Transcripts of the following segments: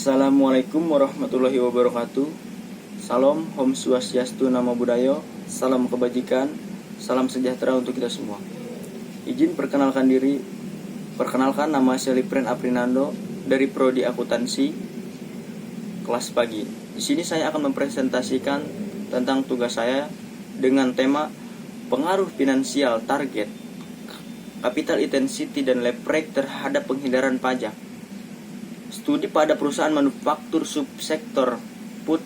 Assalamualaikum warahmatullahi wabarakatuh. Salam, Om Swastiastu, Namo Buddhaya, salam kebajikan, salam sejahtera untuk kita semua. Izin perkenalkan diri. Perkenalkan, nama saya Lipren Aprinando dari Prodi Akuntansi kelas pagi. Di sini saya akan mempresentasikan tentang tugas saya dengan tema pengaruh finansial target, capital intensity dan leverage terhadap penghindaran pajak. Studi pada perusahaan manufaktur subsektor food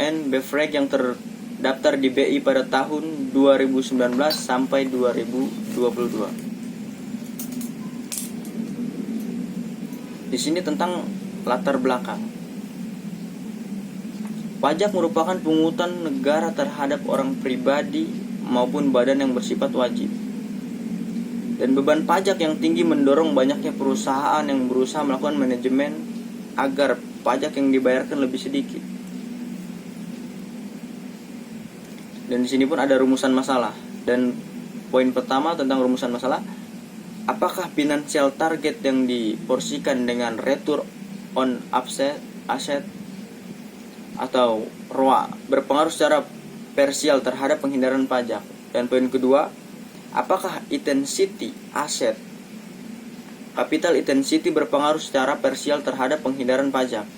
and beverage yang terdaftar di BI pada tahun 2019 sampai 2022. Di sini tentang latar belakang. Pajak merupakan pungutan negara terhadap orang pribadi maupun badan yang bersifat wajib. Dan beban pajak yang tinggi mendorong banyaknya perusahaan yang berusaha melakukan manajemen agar pajak yang dibayarkan lebih sedikit. Dan di sini pun ada rumusan masalah. Dan poin pertama tentang rumusan masalah, apakah financial target yang diporsikan dengan return on asset atau ROA berpengaruh secara parsial terhadap penghindaran pajak? Dan poin kedua, apakah intensity aset capital intensity berpengaruh secara parsial terhadap penghindaran pajak?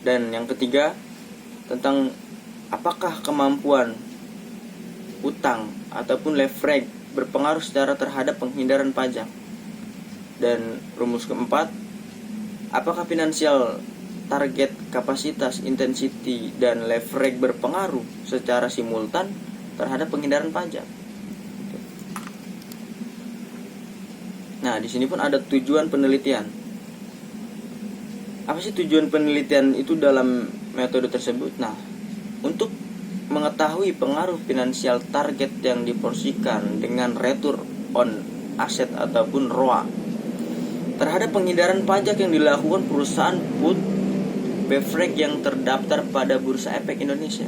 Dan yang ketiga, tentang apakah kemampuan utang ataupun leverage berpengaruh secara terhadap penghindaran pajak? Dan rumus keempat, apakah finansial target, kapasitas, intensity, dan leverage berpengaruh secara simultan terhadap penghindaran pajak? Nah, di sini pun ada tujuan penelitian. Apa sih tujuan penelitian itu dalam metode tersebut? Nah, untuk mengetahui pengaruh finansial target yang diporsikan dengan return on asset ataupun ROA terhadap penghindaran pajak yang dilakukan perusahaan food beverage yang terdaftar pada Bursa Efek Indonesia.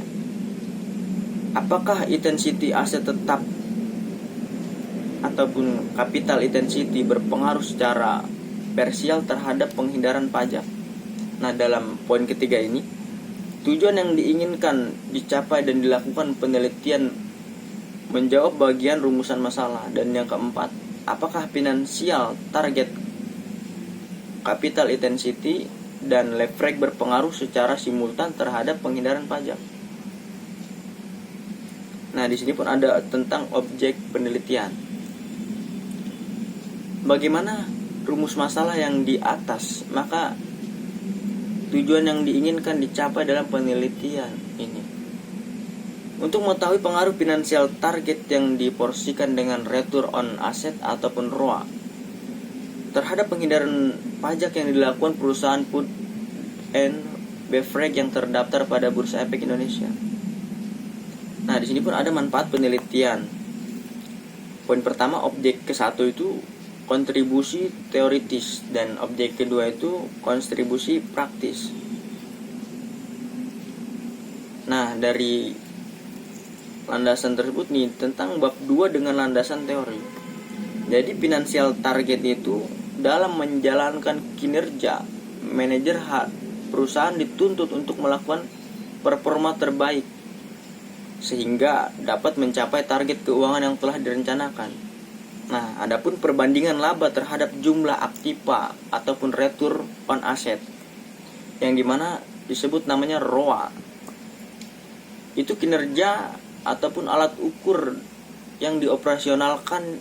Apakah intensity aset tetap ataupun capital intensity berpengaruh secara parsial terhadap penghindaran pajak? Nah, dalam poin ketiga ini, tujuan yang diinginkan dicapai dan dilakukan penelitian menjawab bagian rumusan masalah. Dan yang keempat, apakah finansial target, capital intensity, dan leverage berpengaruh secara simultan terhadap penghindaran pajak? Nah, di sini pun ada tentang objek penelitian. Bagaimana rumus masalah yang di atas, maka tujuan yang diinginkan dicapai dalam penelitian ini. Untuk mengetahui pengaruh finansial target yang diporsikan dengan return on asset ataupun ROA terhadap penghindaran pajak yang dilakukan perusahaan food and beverage yang terdaftar pada Bursa Efek Indonesia. Nah, di sini pun ada manfaat penelitian. Poin pertama, objek ke-1 itu kontribusi teoritis dan objek kedua itu kontribusi praktis. Nah, dari landasan tersebut nih tentang bab 2 dengan landasan teori. Jadi finansial target itu dalam menjalankan kinerja manajer perusahaan dituntut untuk melakukan performa terbaik sehingga dapat mencapai target keuangan yang telah direncanakan. Nah, adapun perbandingan laba terhadap jumlah aktiva ataupun return on asset yang dimana disebut namanya ROA, itu kinerja ataupun alat ukur yang dioperasionalkan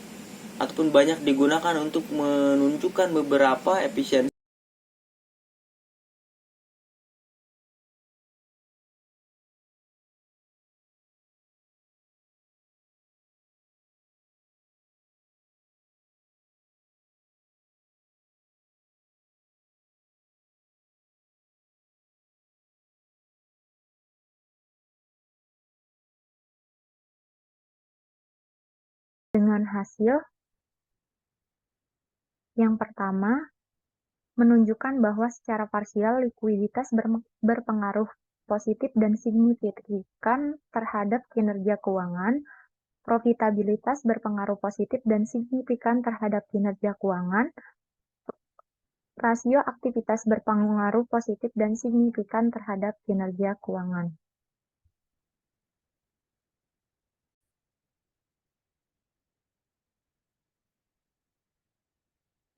ataupun banyak digunakan untuk menunjukkan beberapa efisiensi. Dengan hasil yang pertama menunjukkan bahwa secara parsial likuiditas berpengaruh positif dan signifikan terhadap kinerja keuangan, profitabilitas berpengaruh positif dan signifikan terhadap kinerja keuangan, rasio aktivitas berpengaruh positif dan signifikan terhadap kinerja keuangan.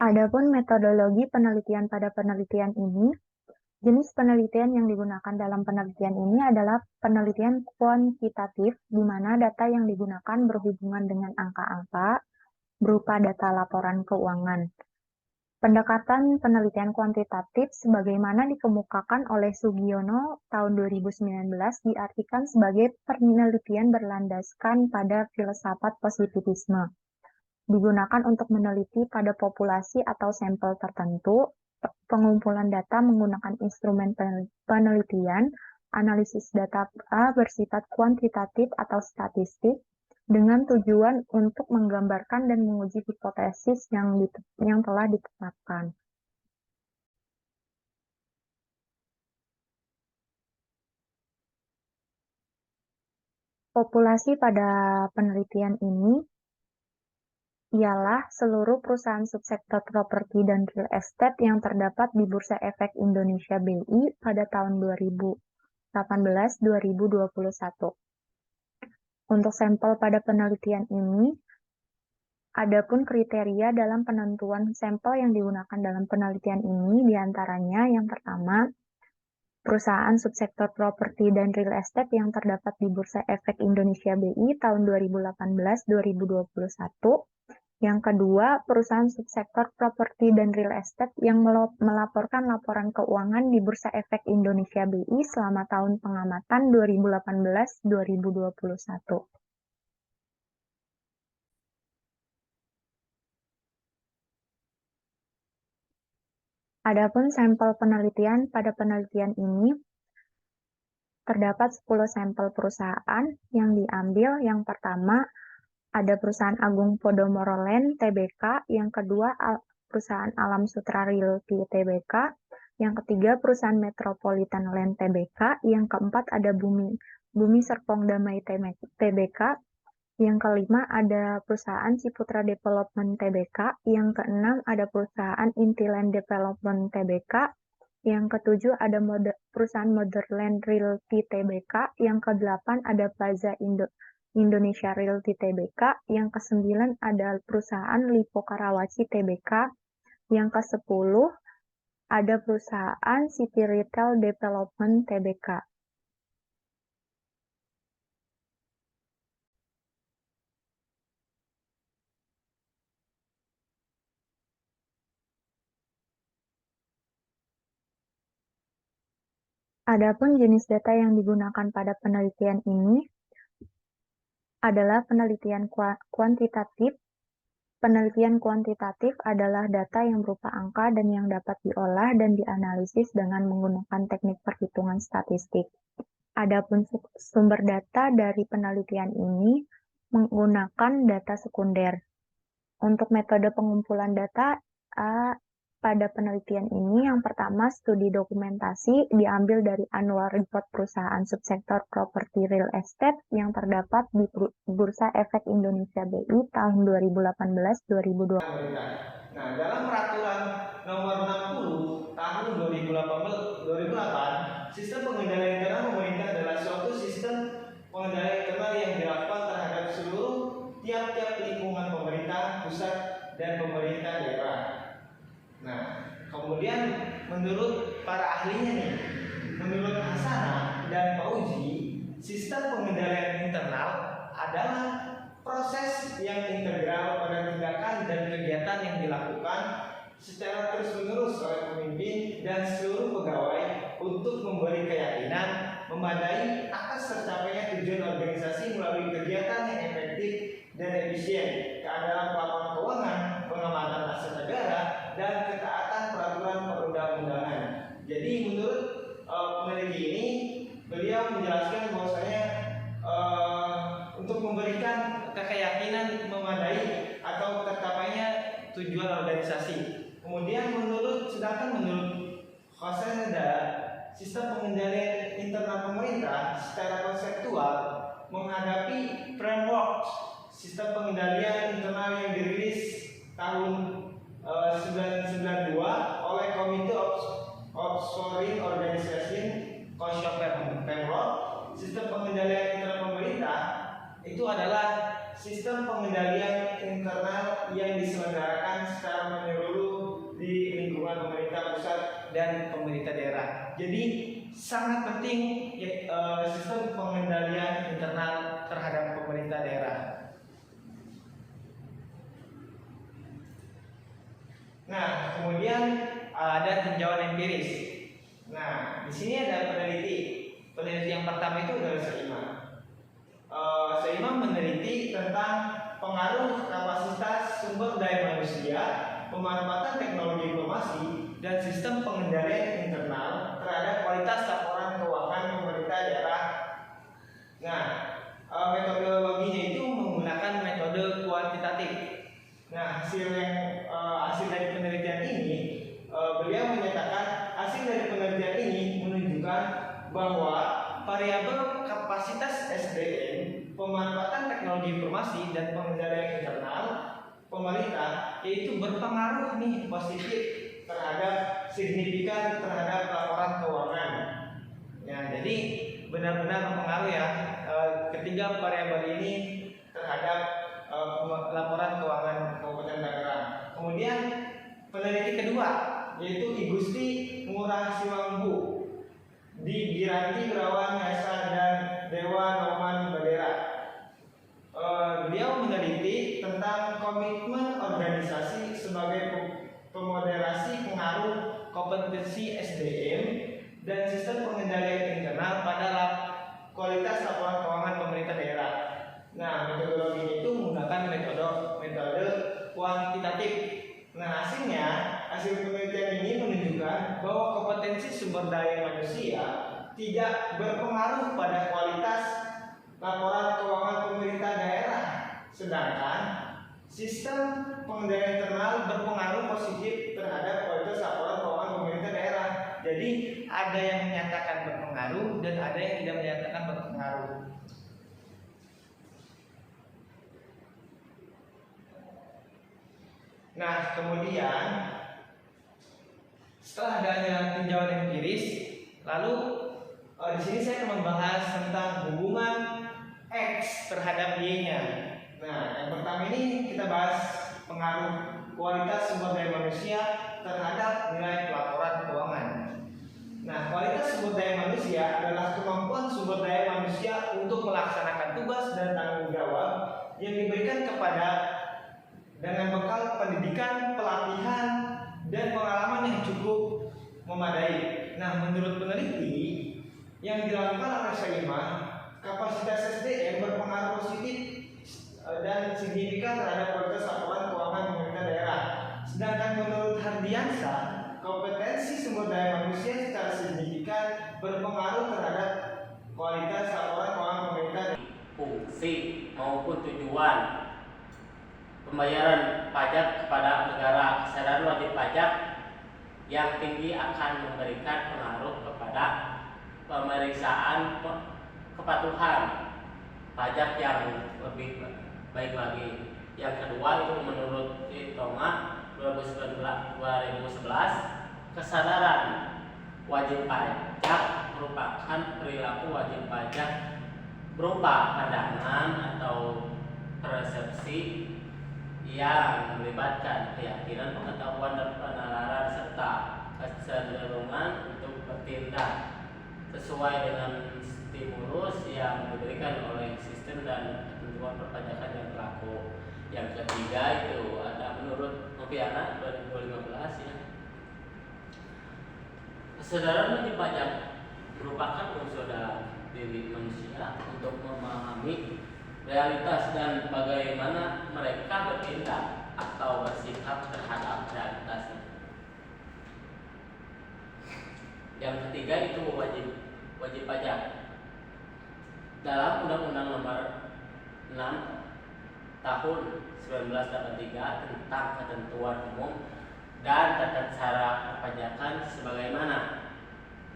Adapun metodologi penelitian pada penelitian ini, jenis penelitian yang digunakan dalam penelitian ini adalah penelitian kuantitatif, di mana data yang digunakan berhubungan dengan angka-angka berupa data laporan keuangan. Pendekatan penelitian kuantitatif sebagaimana dikemukakan oleh Sugiono tahun 2019 diartikan sebagai penelitian berlandaskan pada filsafat positivisme. Digunakan untuk meneliti pada populasi atau sampel tertentu, pengumpulan data menggunakan instrumen penelitian, analisis data bersifat kuantitatif atau statistik, dengan tujuan untuk menggambarkan dan menguji hipotesis yang telah ditetapkan. Populasi pada penelitian ini ialah seluruh perusahaan subsektor properti dan real estate yang terdapat di Bursa Efek Indonesia BI pada tahun 2018-2021. Untuk sampel pada penelitian ini, adapun kriteria dalam penentuan sampel yang digunakan dalam penelitian ini diantaranya yang pertama, perusahaan subsektor properti dan real estate yang terdapat di Bursa Efek Indonesia BI tahun 2018-2021. Yang kedua, perusahaan subsektor properti dan real estate yang melaporkan laporan keuangan di Bursa Efek Indonesia BI selama tahun pengamatan 2018-2021. Adapun sampel penelitian pada penelitian ini terdapat 10 sampel perusahaan yang diambil. Yang pertama, ada perusahaan Agung Podomoro Land Tbk, yang kedua perusahaan Alam Sutra Realty Tbk, yang ketiga perusahaan Metropolitan Land Tbk, yang keempat ada Bumi Serpong Damai Tbk, yang kelima ada perusahaan Ciputra Development Tbk, yang keenam ada perusahaan Intiland Development Tbk, yang ketujuh ada perusahaan Motherland Realty Tbk, yang kedelapan ada Plaza Indonesia Realty Tbk, yang kesembilan ada perusahaan Lipo Karawaci Tbk, yang kesepuluh ada perusahaan City Retail Development Tbk. Adapun jenis data yang digunakan pada penelitian ini adalah penelitian kuantitatif. Penelitian kuantitatif adalah data yang berupa angka dan yang dapat diolah dan dianalisis dengan menggunakan teknik perhitungan statistik. Adapun sumber data dari penelitian ini menggunakan data sekunder. Untuk metode pengumpulan data pada penelitian ini, yang pertama studi dokumentasi diambil dari annual report perusahaan subsektor properti real estate yang terdapat di Bursa Efek Indonesia BI tahun 2018-2020. Nah, dalam peraturan nomor 60 tahun 2008, sistem pengendalian internal pemerintah adalah suatu sistem pengendalian internal yang dilakukan terhadap seluruh tiap-tiap lingkungan pemerintah pusat dan pemerintah daerah. Nah, kemudian menurut para ahlinya nih, menurut Hasanah dan Fauzi, sistem pengendalian internal adalah proses yang integral pada tindakan dan kegiatan yang dilakukan secara terus-menerus oleh pemimpin dan seluruh pegawai untuk memberi keyakinan memadai atas tercapainya tujuan organisasi melalui kegiatan yang efektif dan efisien, keandalan pelaporan keuangan, pengamatan aset negara, dan ketaatan peraturan perundang-undangan. Jadi menurut peneliti ini, beliau menjelaskan bahwasanya untuk memberikan keyakinan memadai atau tercapainya tujuan organisasi. Kemudian sedangkan menurut Khosenada, sistem pengendalian internal pemerintah secara konseptual menghadapi framework sistem pengendalian internal yang dirilis tahun 1992 oleh Foreign Organization Council Pemprov, sistem pengendalian internal pemerintah itu adalah sistem pengendalian internal yang diselenggarakan secara menyeluruh di lingkungan pemerintah pusat dan pemerintah daerah. Jadi sangat penting sistem pengendalian internal terhadap pemerintah daerah. Nah, kemudian ada tinjauan empiris. Nah, di sini ada peneliti. Peneliti yang pertama itu adalah Saimah. Saimah meneliti tentang pengaruh kapasitas sumber daya manusia, pemanfaatan teknologi informasi, dan sistem pengendalian internal terhadap kualitas laporan keuangan pemerintah daerah. Nah, metodologinya itu menggunakan metode kuantitatif. Nah, hasil dari penelitian ini, beliau menyatakan hasil dari penelitian ini menunjukkan bahwa variabel kapasitas SDM, pemanfaatan teknologi informasi, dan pengendalian internal pemerintah yaitu berpengaruh nih positif terhadap signifikan terhadap laporan keuangan. Ya, jadi benar-benar berpengaruh ya ketiga variabel ini terhadap laporan keuangan Kabupaten Tangerang. Kemudian peneliti kedua yaitu I Gusti Ngurah Siwangbu di Giranti Berawan Yasa dan Dewa Noman Badera. Beliau meneliti tentang komitmen organisasi sebagai pemoderasi pengaruh kompetensi SDM dan sistem pengendalian internal pada kualitas laporan keuangan pemerintah daerah. Nah, metodologi itu menggunakan metode kuantitatif. Nah, hasil penelitian ini menunjukkan bahwa kompetensi sumber daya manusia tidak berpengaruh pada kualitas laporan keuangan pemerintah daerah, sedangkan sistem pengendalian internal berpengaruh positif terhadap kualitas laporan keuangan pemerintah daerah. Jadi ada yang menyatakan berpengaruh dan ada yang tidak menyatakan berpengaruh. Nah, kemudian setelah adanya tinjauan empiris, lalu di sini saya akan membahas tentang hubungan X terhadap Y-nya. Nah, yang pertama ini kita bahas pengaruh kualitas sumber daya manusia terhadap nilai pelaporan keuangan. Nah, kualitas sumber daya manusia adalah kemampuan sumber daya manusia untuk melaksanakan tugas dan tanggung jawab yang diberikan kepada dengan bekal pendidikan, pelatihan, dan pengalaman yang cukup memadai. Nah, menurut peneliti yang dilakukan oleh Saimah, kapasitas SDM berpengaruh positif dan signifikan terhadap kualitas laporan keuangan pemerintah daerah. Sedangkan menurut Hardiansyah, kompetensi sumber daya manusia secara signifikan berpengaruh terhadap kualitas laporan keuangan pemerintah. Fungsi maupun tujuan pembayaran pajak kepada negara. Kesadaran wajib pajak yang tinggi akan memberikan pengaruh kepada pemeriksaan kepatuhan pajak yang lebih baik lagi. Yang kedua itu menurut Tonga 2011, kesadaran wajib pajak merupakan perilaku wajib pajak berupa pandangan atau persepsi yang melibatkan keyakinan, pengetahuan, dan penalaran serta kecenderungan untuk bertindak sesuai dengan stimulus yang diberikan oleh sistem dan ketentuan perpajakan yang berlaku. Yang ketiga itu ada menurut Noviana 2015 ya. Kesadaran wajib pajak merupakan unsur dalam diri manusia untuk memahami realitas dan bagaimana mereka bertindak atau bersikap terhadap realitasnya. Yang ketiga itu wajib pajak. Dalam Undang-Undang Nomor 6 Tahun 1983 tentang Ketentuan Umum dan Tata Cara Perpajakan sebagaimana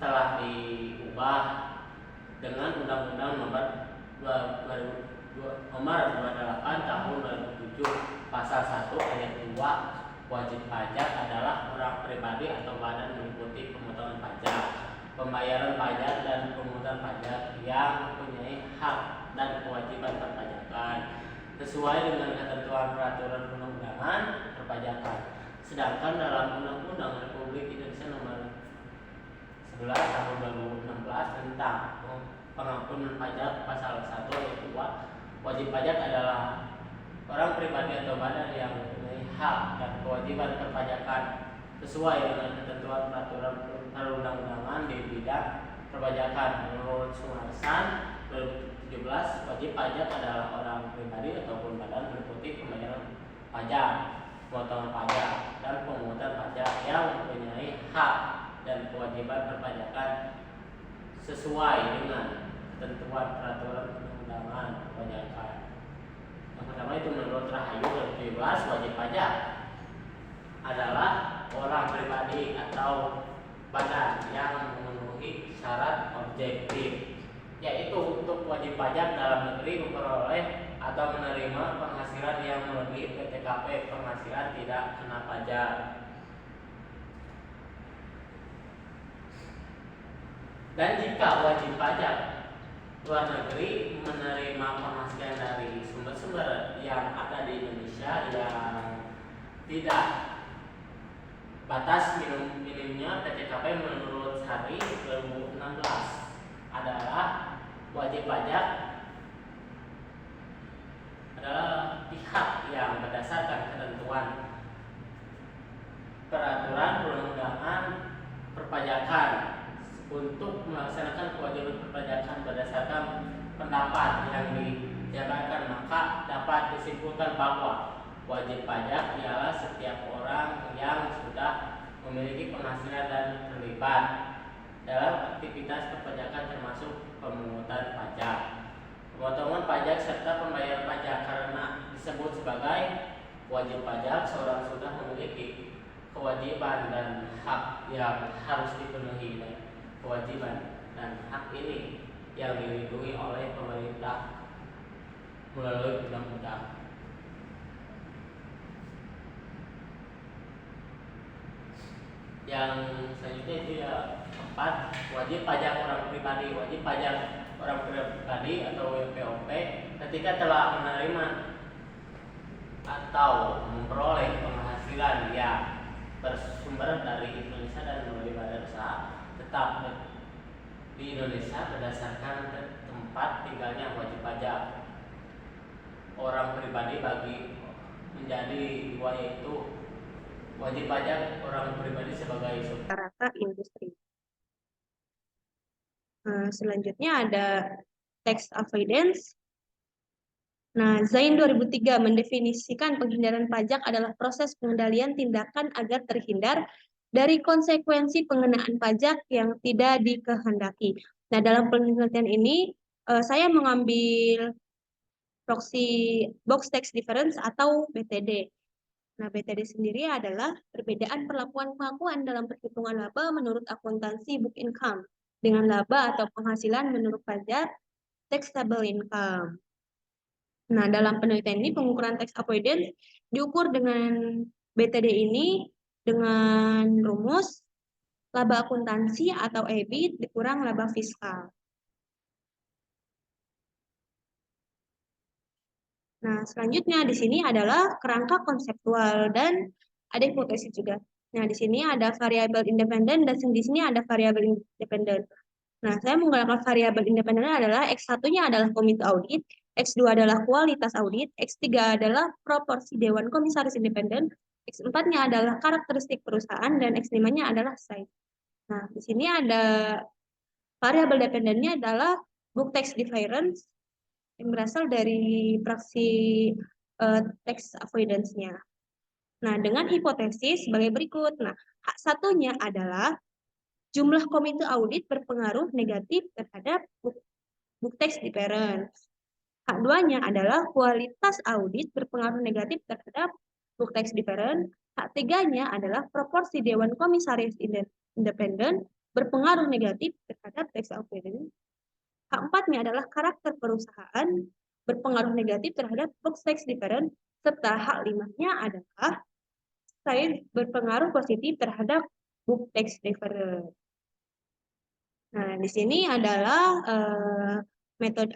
telah diubah dengan Undang-Undang Nomor 28 Tahun 2007 Pasal 1 Ayat 2 Wajib pajak adalah orang pribadi atau badan mengikuti pemotongan pajak, pembayaran pajak dan pemungutan pajak yang mempunyai hak dan kewajiban perpajakan sesuai dengan ketentuan peraturan perundang-undangan perpajakan. Sedangkan dalam Undang-Undang Republik Indonesia Nomor 11 Tahun 2016 tentang pengampunan pajak pasal 1 ayat 2, wajib pajak adalah orang pribadi atau badan yang mempunyai hak dan kewajiban perpajakan sesuai dengan ketentuan peraturan perundang-undangan di bidang perpajakan. Menurut Sumarsan 2017, wajib pajak adalah orang pribadi ataupun badan meliputi pembayaran pajak, potongan pajak, dan pemungutan pajak yang mempunyai hak dan kewajiban perpajakan sesuai dengan ketentuan peraturan perundang-undangan perpajakan. Yang pertama itu menurut Rahayu 2017, wajib pajak adalah orang pribadi atau badan yang memenuhi syarat objektif, yaitu untuk wajib pajak dalam negeri memperoleh atau menerima penghasilan yang melebihi PTKP penghasilan tidak kena pajak. Dan jika wajib pajak luar negeri menerima penghasilan dari sumber-sumber yang ada di Indonesia yang tidak batas minimumnya PTKP menurut Hari 2016 adalah wajib pajak adalah pihak yang berdasarkan ketentuan peraturan perundang-undangan perpajakan untuk melaksanakan kewajiban perpajakan berdasarkan pendapat yang dijabarkan, maka dapat disimpulkan bahwa wajib pajak ialah setiap orang yang sudah memiliki penghasilan dan terlibat dalam aktivitas perpajakan termasuk pemungutan pajak, pemotongan pajak serta pembayaran pajak. Karena disebut sebagai wajib pajak, seorang sudah memiliki kewajiban dan hak yang harus dipenuhi. Kewajiban dan hak ini yang dilindungi oleh pemerintah melalui undang-undang. Yang selanjutnya itu ya 4, wajib pajak orang pribadi. Wajib pajak orang pribadi atau WPOP ketika telah menerima atau memperoleh penghasilan yang bersumber dari Indonesia dan melalui badan usaha tetap di Indonesia berdasarkan tempat tinggalnya. Wajib pajak orang pribadi bagi menjadi dua, yaitu wajib pajak orang pribadi sebagai rata industri. Selanjutnya ada tax avoidance. Nah, Zain 2003 mendefinisikan penghindaran pajak adalah proses pengendalian tindakan agar terhindar dari konsekuensi pengenaan pajak yang tidak dikehendaki. Nah, dalam penelitian ini saya mengambil proxy box tax difference atau BTD. Nah, BTD sendiri adalah perbedaan perlakuan pengakuan dalam perhitungan laba menurut akuntansi book income dengan laba atau penghasilan menurut pajak taxable income. Nah, dalam penelitian ini pengukuran tax avoidance diukur dengan BTD ini dengan rumus laba akuntansi atau EBIT dikurang laba fiskal. Nah, selanjutnya di sini adalah kerangka konseptual dan ada hipotesis juga. Nah, di sini ada variabel independen dan di sini ada variabel independen. Nah, saya menggunakan variabel independen adalah X1-nya adalah komite audit, X2 adalah kualitas audit, X3 adalah proporsi Dewan Komisaris Independen, X4-nya adalah karakteristik perusahaan, dan X5-nya adalah size. Nah, di sini ada variabel dependennya adalah book tax difference yang berasal dari praksi tax avoidance-nya. Nah, dengan hipotesis sebagai berikut. Nah, hak satunya adalah jumlah komite audit berpengaruh negatif terhadap book tax difference. Hak duanya adalah kualitas audit berpengaruh negatif terhadap book tax difference. Hak tiganya adalah proporsi Dewan Komisaris Independen berpengaruh negatif terhadap tax avoidance. Hak empatnya adalah karakter perusahaan berpengaruh negatif terhadap book tax difference. Serta hak limanya adalah size berpengaruh positif terhadap book tax referral. Nah, di sini adalah metode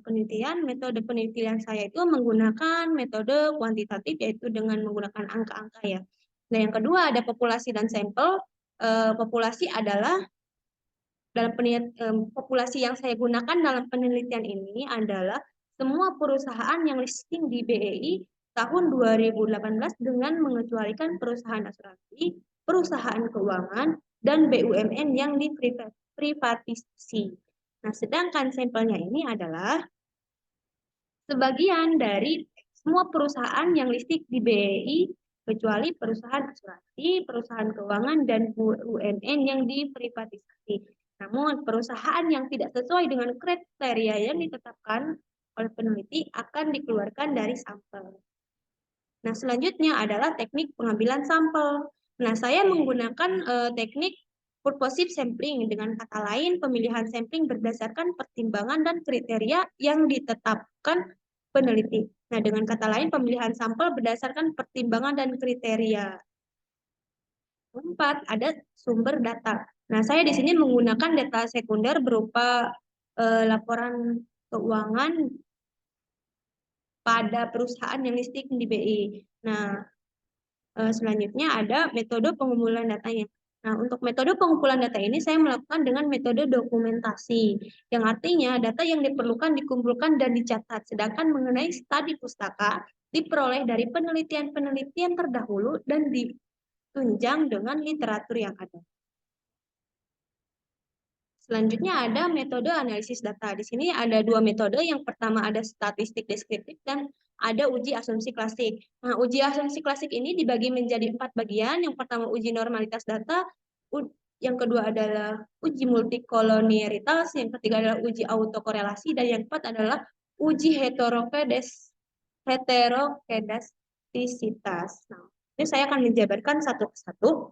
penelitian. Metode penelitian saya itu menggunakan metode kuantitatif, yaitu dengan menggunakan angka-angka ya. Nah, yang kedua ada populasi dan sampel. Populasi adalah populasi yang saya gunakan dalam penelitian ini adalah semua perusahaan yang listing di BEI tahun 2018 dengan mengecualikan perusahaan asuransi, perusahaan keuangan, dan BUMN yang diprivatisasi. Nah, sedangkan sampelnya ini adalah sebagian dari semua perusahaan yang listing di BEI kecuali perusahaan asuransi, perusahaan keuangan, dan BUMN yang diprivatisasi. Namun, perusahaan yang tidak sesuai dengan kriteria yang ditetapkan oleh peneliti akan dikeluarkan dari sampel. Nah, selanjutnya adalah teknik pengambilan sampel. Nah, saya menggunakan teknik purposive sampling. Dengan kata lain, pemilihan sampling berdasarkan pertimbangan dan kriteria yang ditetapkan peneliti. Nah, dengan kata lain, pemilihan sampel berdasarkan pertimbangan dan kriteria. 4, ada sumber data. Nah, saya di sini menggunakan data sekunder berupa laporan keuangan pada perusahaan yang listing di BI. Nah, selanjutnya ada metode pengumpulan datanya. Nah, untuk metode pengumpulan data ini saya melakukan dengan metode dokumentasi, yang artinya data yang diperlukan dikumpulkan dan dicatat, sedangkan mengenai studi pustaka diperoleh dari penelitian-penelitian terdahulu dan ditunjang dengan literatur yang ada. Selanjutnya ada metode analisis data. Di sini ada dua metode. Yang pertama ada statistik deskriptif dan ada uji asumsi klasik. Nah, uji asumsi klasik ini dibagi menjadi 4 bagian. Yang pertama uji normalitas data, yang kedua adalah uji multikolonialitas, yang ketiga adalah uji autokorelasi, dan yang keempat adalah uji heterokedastisitas. Nah, ini saya akan menjabarkan satu persatu.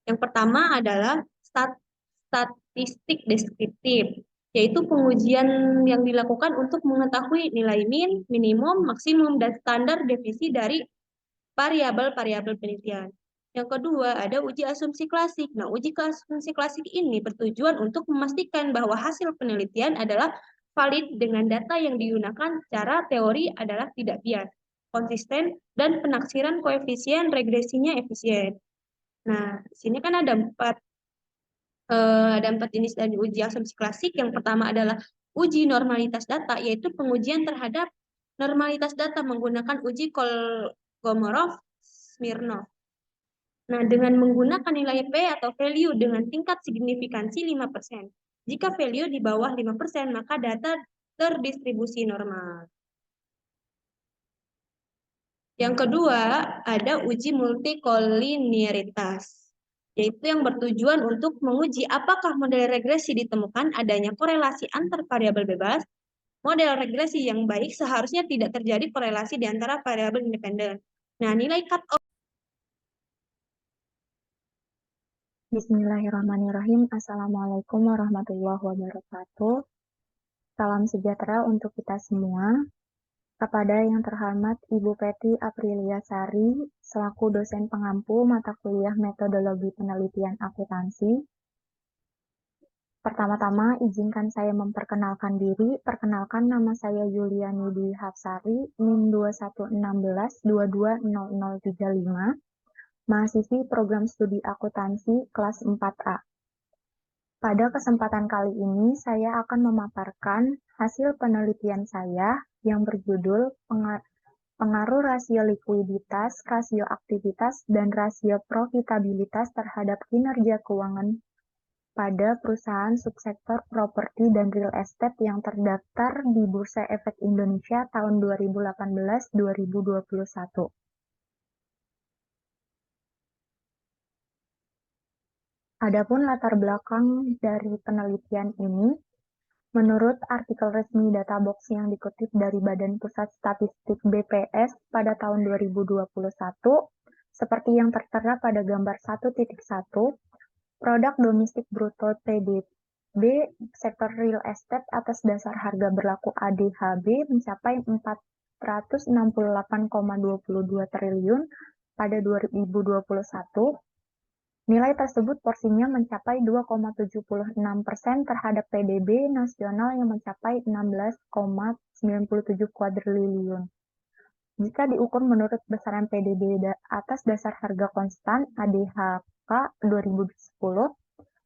Yang pertama adalah statistik deskriptif, yaitu pengujian yang dilakukan untuk mengetahui nilai min, minimum, maksimum, dan standar deviasi dari variabel-variabel penelitian. Yang kedua, ada uji asumsi klasik. Nah, uji asumsi klasik ini bertujuan untuk memastikan bahwa hasil penelitian adalah valid dengan data yang digunakan secara teori adalah tidak bias, konsisten, dan penaksiran koefisien regresinya efisien. Nah, di sini kan ada empat jenis dari uji asumsi klasik. Yang pertama adalah uji normalitas data, yaitu pengujian terhadap normalitas data menggunakan uji Kolmogorov-Smirnov. Nah, dengan menggunakan nilai P atau value dengan tingkat signifikansi 5%. Jika value di bawah 5%, maka data terdistribusi normal. Yang kedua, ada uji multikoliniaritas, yaitu yang bertujuan untuk menguji apakah model regresi ditemukan adanya korelasi antar variabel bebas. Model regresi yang baik seharusnya tidak terjadi korelasi di antara variabel independen. Nah, nilai cut-off. Bismillahirrahmanirrahim. Assalamualaikum warahmatullahi wabarakatuh. Salam sejahtera untuk kita semua. Kepada yang terhormat Ibu Peti Aprilia Sari, selaku dosen pengampu mata kuliah metodologi penelitian akuntansi. Pertama-tama, izinkan saya memperkenalkan diri. Perkenalkan, nama saya Yuliani Dwi Hapsari, NIM 2116220035. Mahasiswi program studi akuntansi kelas 4A. Pada kesempatan kali ini, saya akan memaparkan hasil penelitian saya yang berjudul pengaruh rasio likuiditas, rasio aktivitas, dan rasio profitabilitas terhadap kinerja keuangan pada perusahaan subsektor properti dan real estate yang terdaftar di Bursa Efek Indonesia tahun 2018-2021. Adapun latar belakang dari penelitian ini, menurut artikel resmi Databox yang dikutip dari Badan Pusat Statistik BPS pada tahun 2021, seperti yang tertera pada gambar 1.1, produk domestik bruto PDB sektor real estate atas dasar harga berlaku ADHB mencapai 468,22 triliun pada 2021, nilai tersebut porsinya mencapai 2,76% terhadap PDB nasional yang mencapai 16,97 kuadriliun. Jika diukur menurut besaran PDB atas dasar harga konstan ADHK 2010,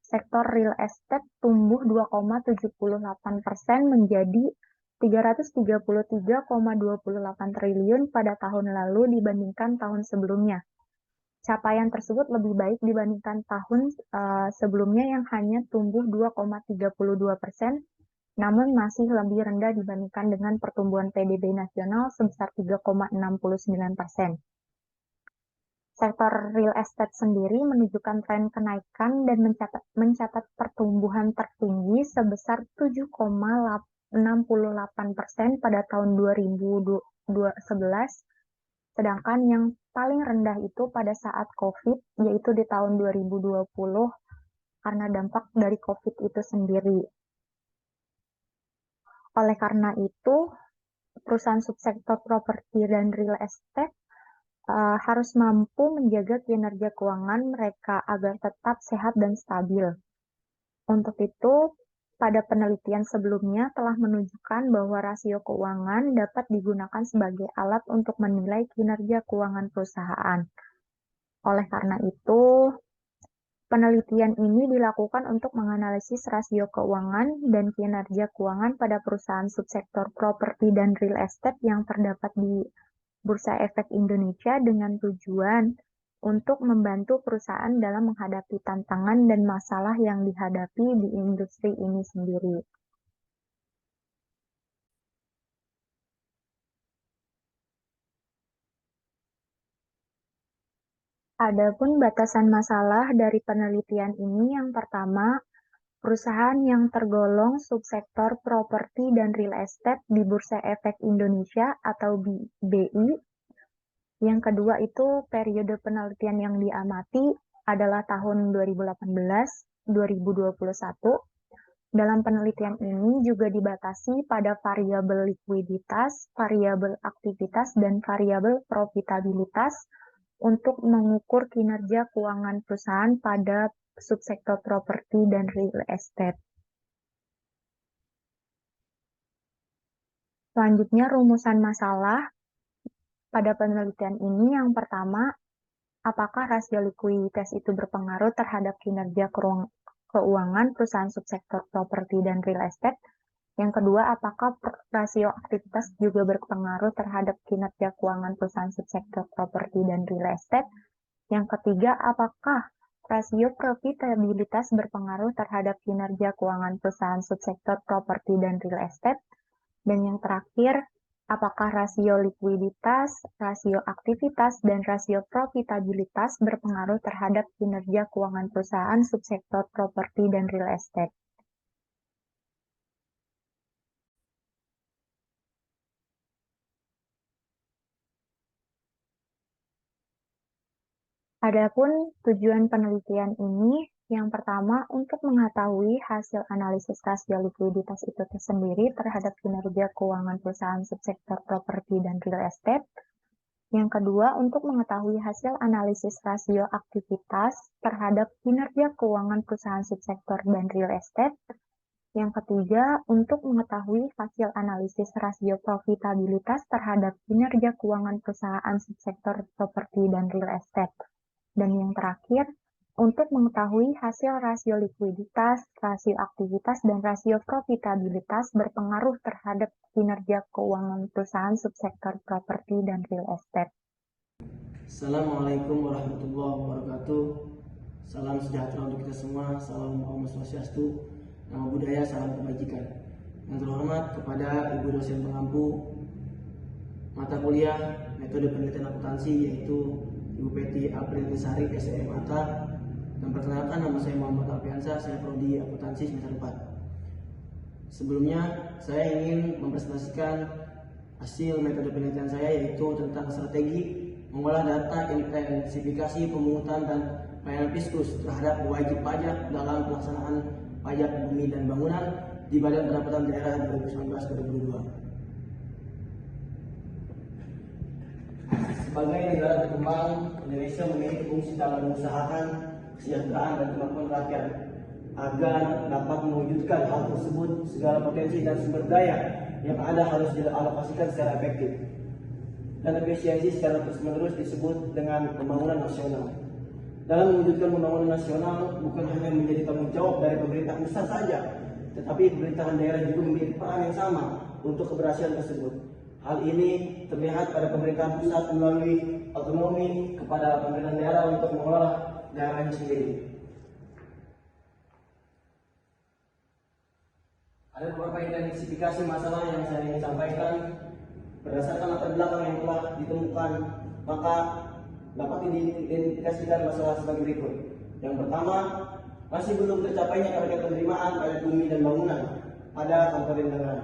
sektor real estate tumbuh 2,78% menjadi 333,28 triliun pada tahun lalu dibandingkan tahun sebelumnya. Capaian tersebut lebih baik dibandingkan tahun sebelumnya yang hanya tumbuh 2,32%, namun masih lebih rendah dibandingkan dengan pertumbuhan PDB nasional sebesar 3,69%. Sektor real estate sendiri menunjukkan tren kenaikan dan mencatat pertumbuhan tertinggi sebesar 7,68% pada tahun 2011, sedangkan yang paling rendah itu pada saat COVID, yaitu di tahun 2020 karena dampak dari COVID itu sendiri. Oleh karena itu, perusahaan subsektor properti dan real estate harus mampu menjaga kinerja keuangan mereka agar tetap sehat dan stabil. Untuk itu, pada penelitian sebelumnya telah menunjukkan bahwa rasio keuangan dapat digunakan sebagai alat untuk menilai kinerja keuangan perusahaan. Oleh karena itu, penelitian ini dilakukan untuk menganalisis rasio keuangan dan kinerja keuangan pada perusahaan subsektor properti dan real estate yang terdapat di Bursa Efek Indonesia dengan tujuan untuk membantu perusahaan dalam menghadapi tantangan dan masalah yang dihadapi di industri ini sendiri. Adapun batasan masalah dari penelitian ini yang pertama, perusahaan yang tergolong subsektor properti dan real estate di Bursa Efek Indonesia atau BI. Yang kedua itu periode penelitian yang diamati adalah tahun 2018-2021. Dalam penelitian ini juga dibatasi pada variabel likuiditas, variabel aktivitas, dan variabel profitabilitas untuk mengukur kinerja keuangan perusahaan pada subsektor properti dan real estate. Selanjutnya, rumusan masalah pada penelitian ini yang pertama, apakah rasio likuiditas itu berpengaruh terhadap kinerja keuangan perusahaan subsektor properti dan real estate? Yang kedua, apakah rasio aktivitas juga berpengaruh terhadap kinerja keuangan perusahaan subsektor properti dan real estate? Yang ketiga, apakah rasio profitabilitas berpengaruh terhadap kinerja keuangan perusahaan subsektor properti dan real estate? Dan yang terakhir, apakah rasio likuiditas, rasio aktivitas, dan rasio profitabilitas berpengaruh terhadap kinerja keuangan perusahaan subsektor properti dan real estate? Adapun tujuan penelitian ini, yang pertama untuk mengetahui hasil analisis rasio likuiditas itu tersendiri terhadap kinerja keuangan perusahaan subsektor properti dan real estate. Yang kedua, untuk mengetahui hasil analisis rasio aktivitas terhadap kinerja keuangan perusahaan subsektor dan real estate. Yang ketiga, untuk mengetahui hasil analisis rasio profitabilitas terhadap kinerja keuangan perusahaan subsektor properti dan real estate. Dan yang terakhir, untuk mengetahui hasil rasio likuiditas, rasio aktivitas, dan rasio profitabilitas berpengaruh terhadap kinerja keuangan perusahaan subsektor properti dan real estate. Assalamualaikum warahmatullahi wabarakatuh. Salam sejahtera untuk kita semua. Salam Om Swastiastu, nama budaya, salam kebajikan. Yang terhormat kepada Ibu dosen pengampu mata kuliah metode penelitian akuntansi, yaitu Ibu Peti Aprilinsari SEM ATA. Dan perkenalkan, nama saya Muhammad Alfiansa, saya prodi akuntansi semester 4. Sebelumnya saya ingin mempresentasikan hasil metode penelitian saya, yaitu tentang strategi mengolah data intensifikasi pemungutan dan pelayanan fiskus terhadap wajib pajak dalam pelaksanaan pajak bumi dan bangunan di Badan Pendapatan Daerah 2019-2022. Sebagai negara berkembang, Indonesia memiliki fungsi dalam mengusahakan kesejahteraan dan kemampuan rakyat. Agar dapat mewujudkan hal tersebut, segala potensi dan sumber daya yang ada harus dialokasikan secara efektif dan efisiensi secara terus-menerus disebut dengan pembangunan nasional. Dalam mewujudkan pembangunan nasional bukan hanya menjadi tanggung jawab dari pemerintah pusat saja, tetapi pemerintahan daerah juga memiliki peran yang sama untuk keberhasilan tersebut. Hal ini terlihat pada pemerintahan pusat melalui otonomi kepada pemerintahan daerah untuk mengelola daerahnya sendiri. Ada beberapa identifikasi masalah yang saya ingin sampaikan. Berdasarkan latar belakang yang telah ditemukan, maka dapat diidentifikasikan masalah sebagai berikut. Yang pertama, masih belum tercapainya target penerimaan pajak bumi dan bangunan pada Kabupaten Tangerang.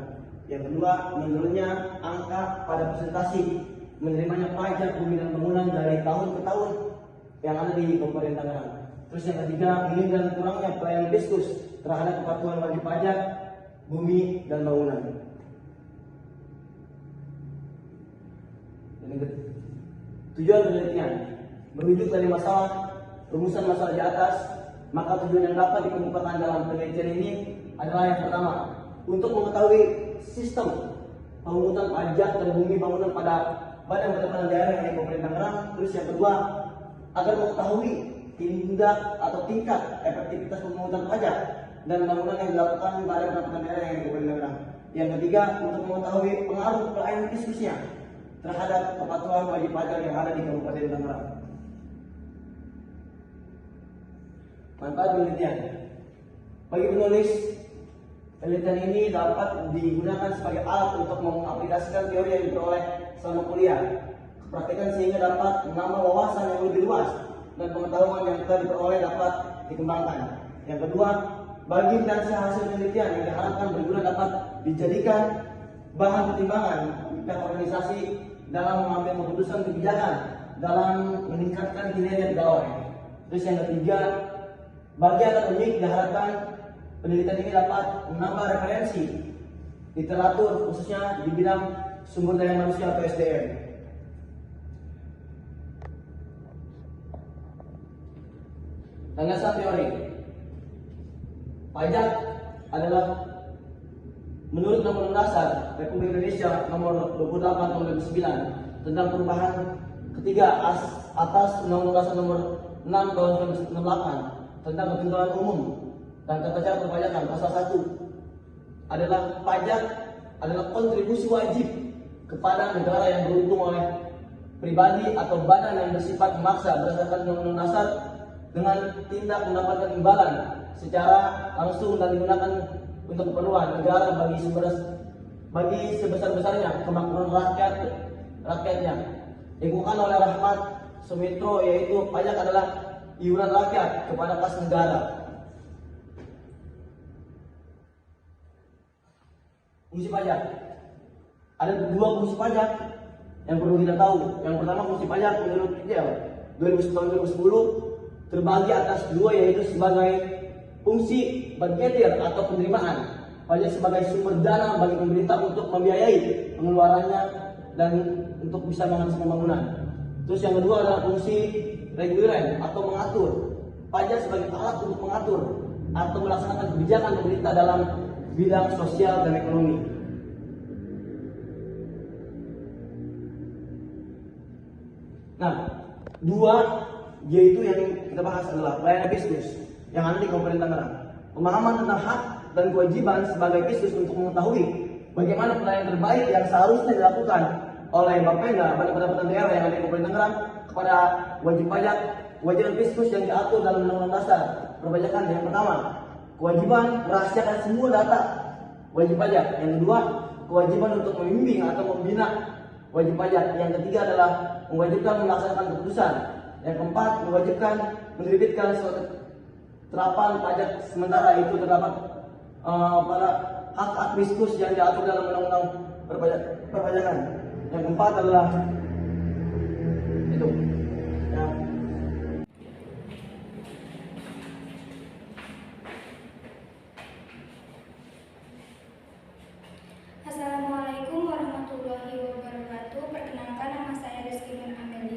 Yang kedua, menurunnya angka pada presentasi menerimanya pajak bumi dan bangunan dari tahun ke tahun yang ada di Kabupaten Tangerang. Terus yang ketiga, minim dan kurangnya pelayanan Fiskus terhadap kepatuhan wajib pajak bumi dan bangunan. Tujuan penelitian merujuk dari rumusan masalah di atas, maka tujuan yang dapat dikemukakan dalam penelitian ini adalah yang pertama, untuk mengetahui sistem pemungutan pajak dan bumi bangunan pada Badan Pendapatan Daerah yang di Kabupaten Tangerang. Terus yang kedua, agar mengetahui tindak atau tingkat efektivitas pemungutan pajak dan bangunan yang dilakukan Badan Pendapatan Daerah yang di Kabupaten Tangerang. Yang ketiga, untuk mengetahui pengaruh pelayanan Fiskusnya terhadap kepatuhan wajib pajak yang ada di Kabupaten Tangerang. Manfaat penelitian. Bagi penulis, penelitian ini dapat digunakan sebagai alat untuk mengaplikasikan teori yang diperoleh selama kuliah, praktekkan sehingga dapat menambah wawasan yang lebih luas dan pengetahuan yang telah diperoleh dapat dikembangkan. Yang kedua, bagi finansial hasil penelitian yang diharapkan berguna dapat dijadikan bahan pertimbangan pihak organisasi dalam mengambil keputusan kebijakan dalam meningkatkan kinerja pegawai. Terus yang ketiga, bagi akademik diharapkan penelitian ini dapat menambah referensi literatur khususnya di bidang sumber daya manusia atau SDM. Landasan teori. Pajak adalah menurut Undang-Undang Dasar Republik Indonesia Nomor 28 Tahun 2009 tentang perubahan ketiga atas Undang-Undang Dasar Nomor 6 Tahun 1998 tentang ketentuan umum dan tata cara perpajakan. Pasal 1 adalah pajak adalah kontribusi wajib kepada negara yang beruntung oleh pribadi atau badan yang bersifat memaksa berdasarkan Undang-Undang Dasar dengan tindak mendapatkan imbalan secara langsung dan digunakan untuk keperluan negara bagi sebesar-besarnya kemakmuran rakyatnya. Dikemukakan oleh Rahmat Sumitro, yaitu pajak adalah iuran rakyat kepada kas negara. Fungsi pajak. Ada dua fungsi pajak yang perlu kita tahu. Yang pertama, fungsi pajak menurut ITL 2010 terbagi atas dua, yaitu sebagai fungsi budgetir atau penerimaan, pajak sebagai sumber dana bagi pemerintah untuk membiayai pengeluarannya dan untuk bisa menghasilkan pembangunan. Terus yang kedua adalah fungsi reguler atau mengatur, pajak sebagai alat untuk mengatur atau melaksanakan kebijakan pemerintah dalam bidang sosial dan ekonomi. Nah, dua yaitu yang kita bahas adalah pelayanan Fiskus yang ada di Kabupaten Tangerang. Pemahaman tentang hak dan kewajiban sebagai Fiskus untuk mengetahui bagaimana pelayanan terbaik yang seharusnya dilakukan oleh Bapenda Badan Pendapatan Daerah yang ada di Kabupaten Tangerang kepada wajib pajak, kewajiban Fiskus yang diatur dalam Undang-Undang Dasar Perpajakan. Yang pertama, kewajiban merahasiakan semua data wajib pajak. Yang kedua, kewajiban untuk membimbing atau membina wajib pajak. Yang ketiga adalah mewajibkan melaksanakan keputusan. Yang keempat, mewajibkan menerbitkan surat terapan pajak sementara itu terdapat pada hak Fiskus yang diatur dalam Undang-Undang Perpajakan. Yang keempat adalah itu. Ya. Assalamualaikum warahmatullahi wabarakatuh. Perkenalkan, nama saya Rizky Nur Amelia.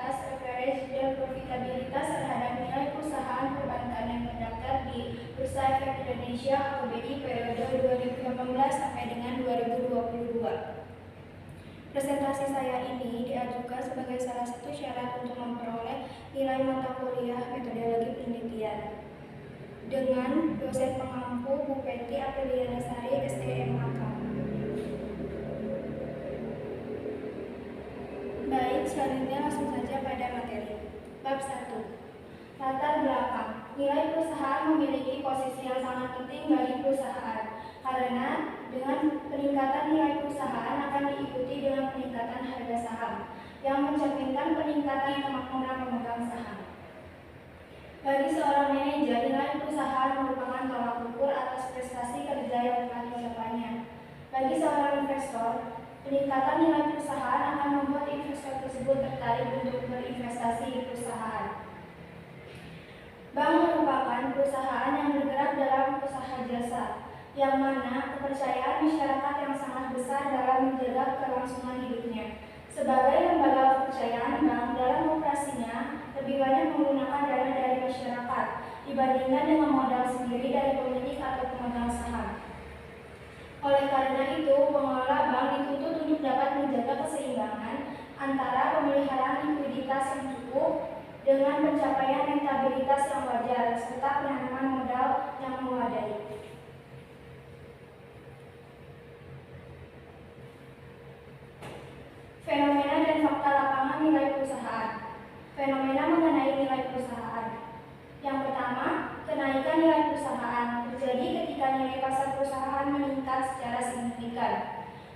rentabilitas, average, dan profitabilitas terhadap nilai perusahaan perbankan yang terdaftar di Bursa Efek Indonesia atau BI periode 2018 sampai dengan 2022. Presentasi saya ini diajukan sebagai salah satu syarat untuk memperoleh nilai mata kuliah metodologi penelitian dengan dosen pengampu Bu Peti Apriliana Sari, STMAK. Baik, selanjutnya langsung saja pada materi. Bab 1. Latar belakang. Nilai perusahaan memiliki posisi yang sangat penting bagi perusahaan karena dengan peningkatan nilai perusahaan akan diikuti dengan peningkatan harga saham yang mencerminkan peningkatan kemakmuran pemegang saham. Bagi seorang manajer, nilai perusahaan merupakan tolak ukur atas prestasi kerja yang telah dicapainya. Bagi seorang investor, peningkatan nilai perusahaan akan membuat investor tersebut tertarik untuk berinvestasi di perusahaan. Bank merupakan perusahaan yang bergerak dalam usaha jasa, yang mana kepercayaan masyarakat yang sangat besar dalam menjaga kelangsungan hidupnya. Sebagai lembaga kepercayaan, bank dalam operasinya lebih banyak menggunakan dana dari masyarakat dibandingkan dengan modal sendiri dari pemilik atau pemegang saham. Oleh karena itu, pengelola bank dituntut untuk dapat menjaga keseimbangan antara pemeliharaan likuiditas yang cukup dengan pencapaian rentabilitas yang wajar serta penanaman modal yang memadai. Fenomena dan fakta lapangan nilai perusahaan. Fenomena mengenai nilai perusahaan. Yang pertama, kenaikan nilai perusahaan terjadi ketika nilai pasar perusahaan meningkat secara signifikan.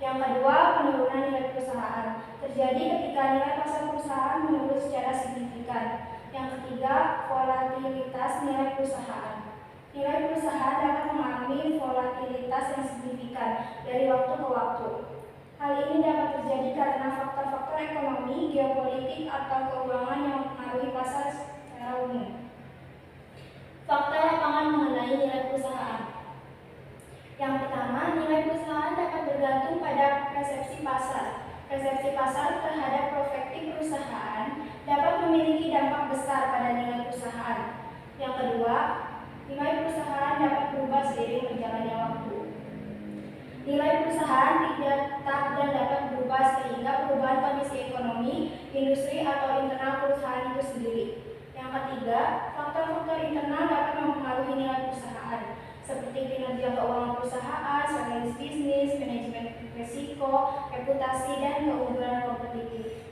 Yang kedua, penurunan nilai perusahaan terjadi ketika nilai pasar perusahaan menurun secara signifikan. Yang ketiga, volatilitas nilai perusahaan. Nilai perusahaan dapat mengalami volatilitas yang signifikan dari waktu ke waktu. Hal ini dapat terjadi karena faktor-faktor ekonomi, geopolitik, atau keuangan yang mempengaruhi pasar secara umum. Fakta lapangan mengenai nilai perusahaan. Yang pertama, nilai perusahaan dapat bergantung pada persepsi pasar. Persepsi pasar terhadap prospektif perusahaan dapat memiliki dampak besar pada nilai perusahaan. Yang kedua, nilai perusahaan dapat berubah seiring berjalannya waktu. Nilai perusahaan tidak tetap dan dapat berubah sehingga perubahan kondisi ekonomi, industri, atau internal perusahaan itu sendiri. Yang ketiga, faktor-faktor internal dapat mempengaruhi nilai perusahaan, seperti kinerja keuangan perusahaan, strategi bisnis, manajemen risiko, reputasi, dan keunggulan kompetitif.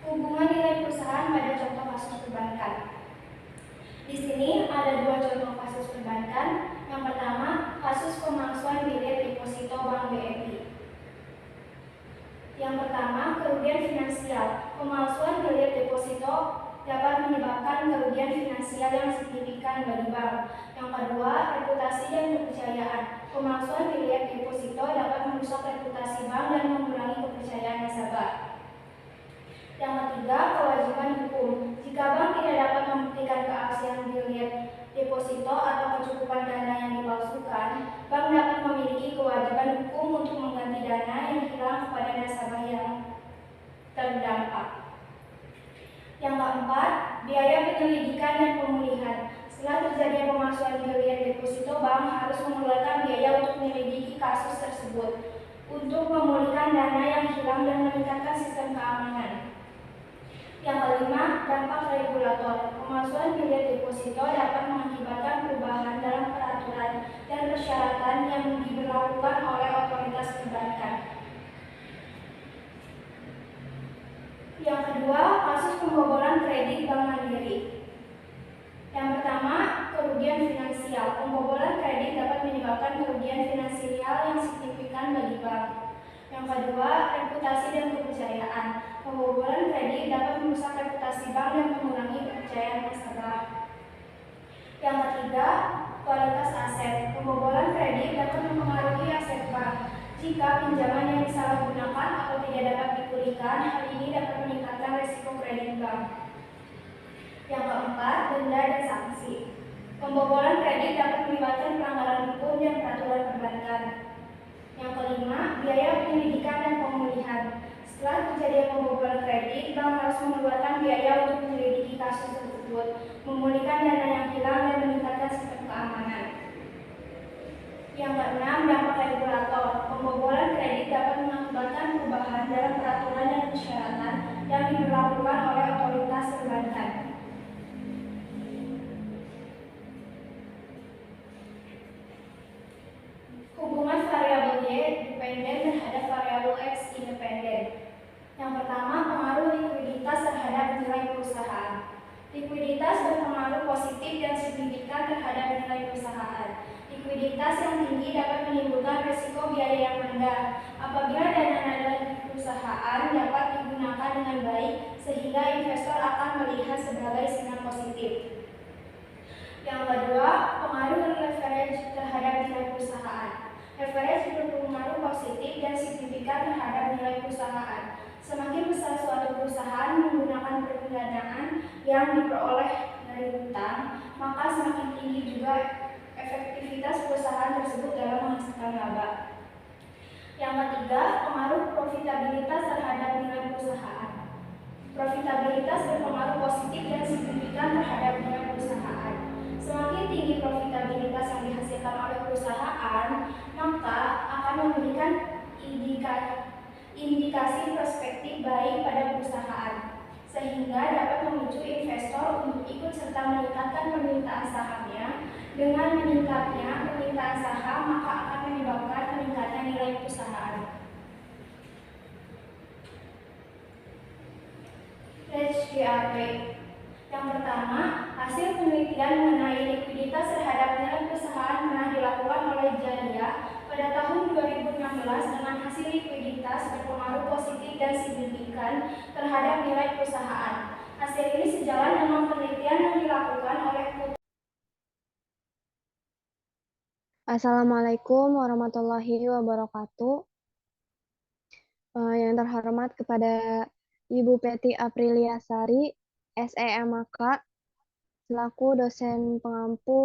Hubungan nilai perusahaan pada contoh kasus perbankan. Di sini ada dua contoh kasus perbankan. Yang pertama, kasus pemalsuan bilet deposito Bank BRI. Yang pertama, kerugian finansial. Pemalsuan bilet deposito dapat menyebabkan kerugian finansial yang signifikan bagi bank. Yang kedua, reputasi dan kepercayaan. Pemalsuan bilet deposito dapat merusak reputasi bank dan mengurangi kepercayaan nasabah. Yang ketiga, kewajiban hukum. Jika bank tidak dapat membuktikan keaslian bilet deposito atau kecukupan dana yang dipalsukan, bank dapat memiliki kewajiban hukum untuk mengganti dana yang hilang kepada nasabah yang terdampak. Yang keempat, biaya penyelidikan dan pemulihan. Setelah terjadinya pemalsuan bilet deposito, bank harus mengeluarkan biaya untuk menyelidiki kasus tersebut, untuk memulihkan dana yang hilang dan meningkatkan sistem keamanan. Yang kelima, dampak regulator. Pemalsuan bilet deposito dapat mengakibatkan perubahan dalam peraturan dan persyaratan yang diberlakukan oleh otoritas perbankan. Yang kedua, kasus pembobolan kredit Bank Mandiri. Yang pertama, kerugian finansial. Pembobolan kredit dapat menyebabkan kerugian finansial yang signifikan bagi bank. Yang kedua, reputasi dan kepercayaan. Pembobolan kredit dapat merusak reputasi bank dan mengurangi kepercayaan nasabah. Yang ketiga, kualitas aset. Pembobolan kredit dapat mempengaruhi aset bank. Jika pinjaman yang disalahgunakan atau tidak dapat dipulihkan, hal ini dapat meningkatkan risiko kredit bank. Yang keempat, denda dan sanksi. Pembobolan kredit dapat melibatkan pelanggaran hukum dan peraturan perbankan. Yang kelima, biaya penyelidikan dan pemulihan. Setelah kejadian pembobolan kredit, bank harus mengeluarkan biaya untuk menyelidiki kasus tersebut, memulihkan dana yang hilang, dan meningkatkan sistem keamanan. Yang keenam, dampak regulator. Pembobolan kredit dapat mengakibatkan perubahan dalam peraturan dan persyaratan yang diberlakukan oleh otoritas perbankan. Hubungan variabel Y dependen terhadap variabel X independen. Yang pertama, pengaruh likuiditas terhadap nilai perusahaan. Likuiditas berpengaruh positif dan signifikan terhadap nilai perusahaan. Likuiditas yang tinggi dapat menimbulkan risiko biaya yang rendah. Apabila dana perusahaan dapat digunakan dengan baik, sehingga investor akan melihat sebagai sinyal positif. Yang kedua, pengaruh leverage terhadap nilai perusahaan. Leverage berpengaruh positif dan signifikan terhadap nilai perusahaan. Semakin besar suatu perusahaan menggunakan pendanaan yang diperoleh dari hutang, maka semakin tinggi juga efektivitas perusahaan tersebut dalam menghasilkan laba. Yang ketiga, pengaruh profitabilitas terhadap nilai perusahaan. Profitabilitas berpengaruh positif dan signifikan terhadap nilai perusahaan. Semakin tinggi profitabilitas yang dihasilkan oleh perusahaan, maka akan memberikan indikasi perspektif baik pada perusahaan, sehingga dapat memicu investor untuk ikut serta meningkatkan permintaan sahamnya. Dengan meningkatnya permintaan saham, maka akan menyebabkan meningkatnya nilai perusahaan. Let's GRP. Yang pertama, hasil penelitian mengenai likuiditas terhadap nilai perusahaan pernah dilakukan oleh Jadia pada tahun 2016 dengan hasil likuiditas berpengaruh positif dan signifikan terhadap nilai perusahaan. Hasil ini sejalan dengan penelitian yang dilakukan oleh Assalamualaikum warahmatullahi wabarakatuh. Yang terhormat kepada Ibu Peti Apriliasari, SEMAK, selaku dosen pengampu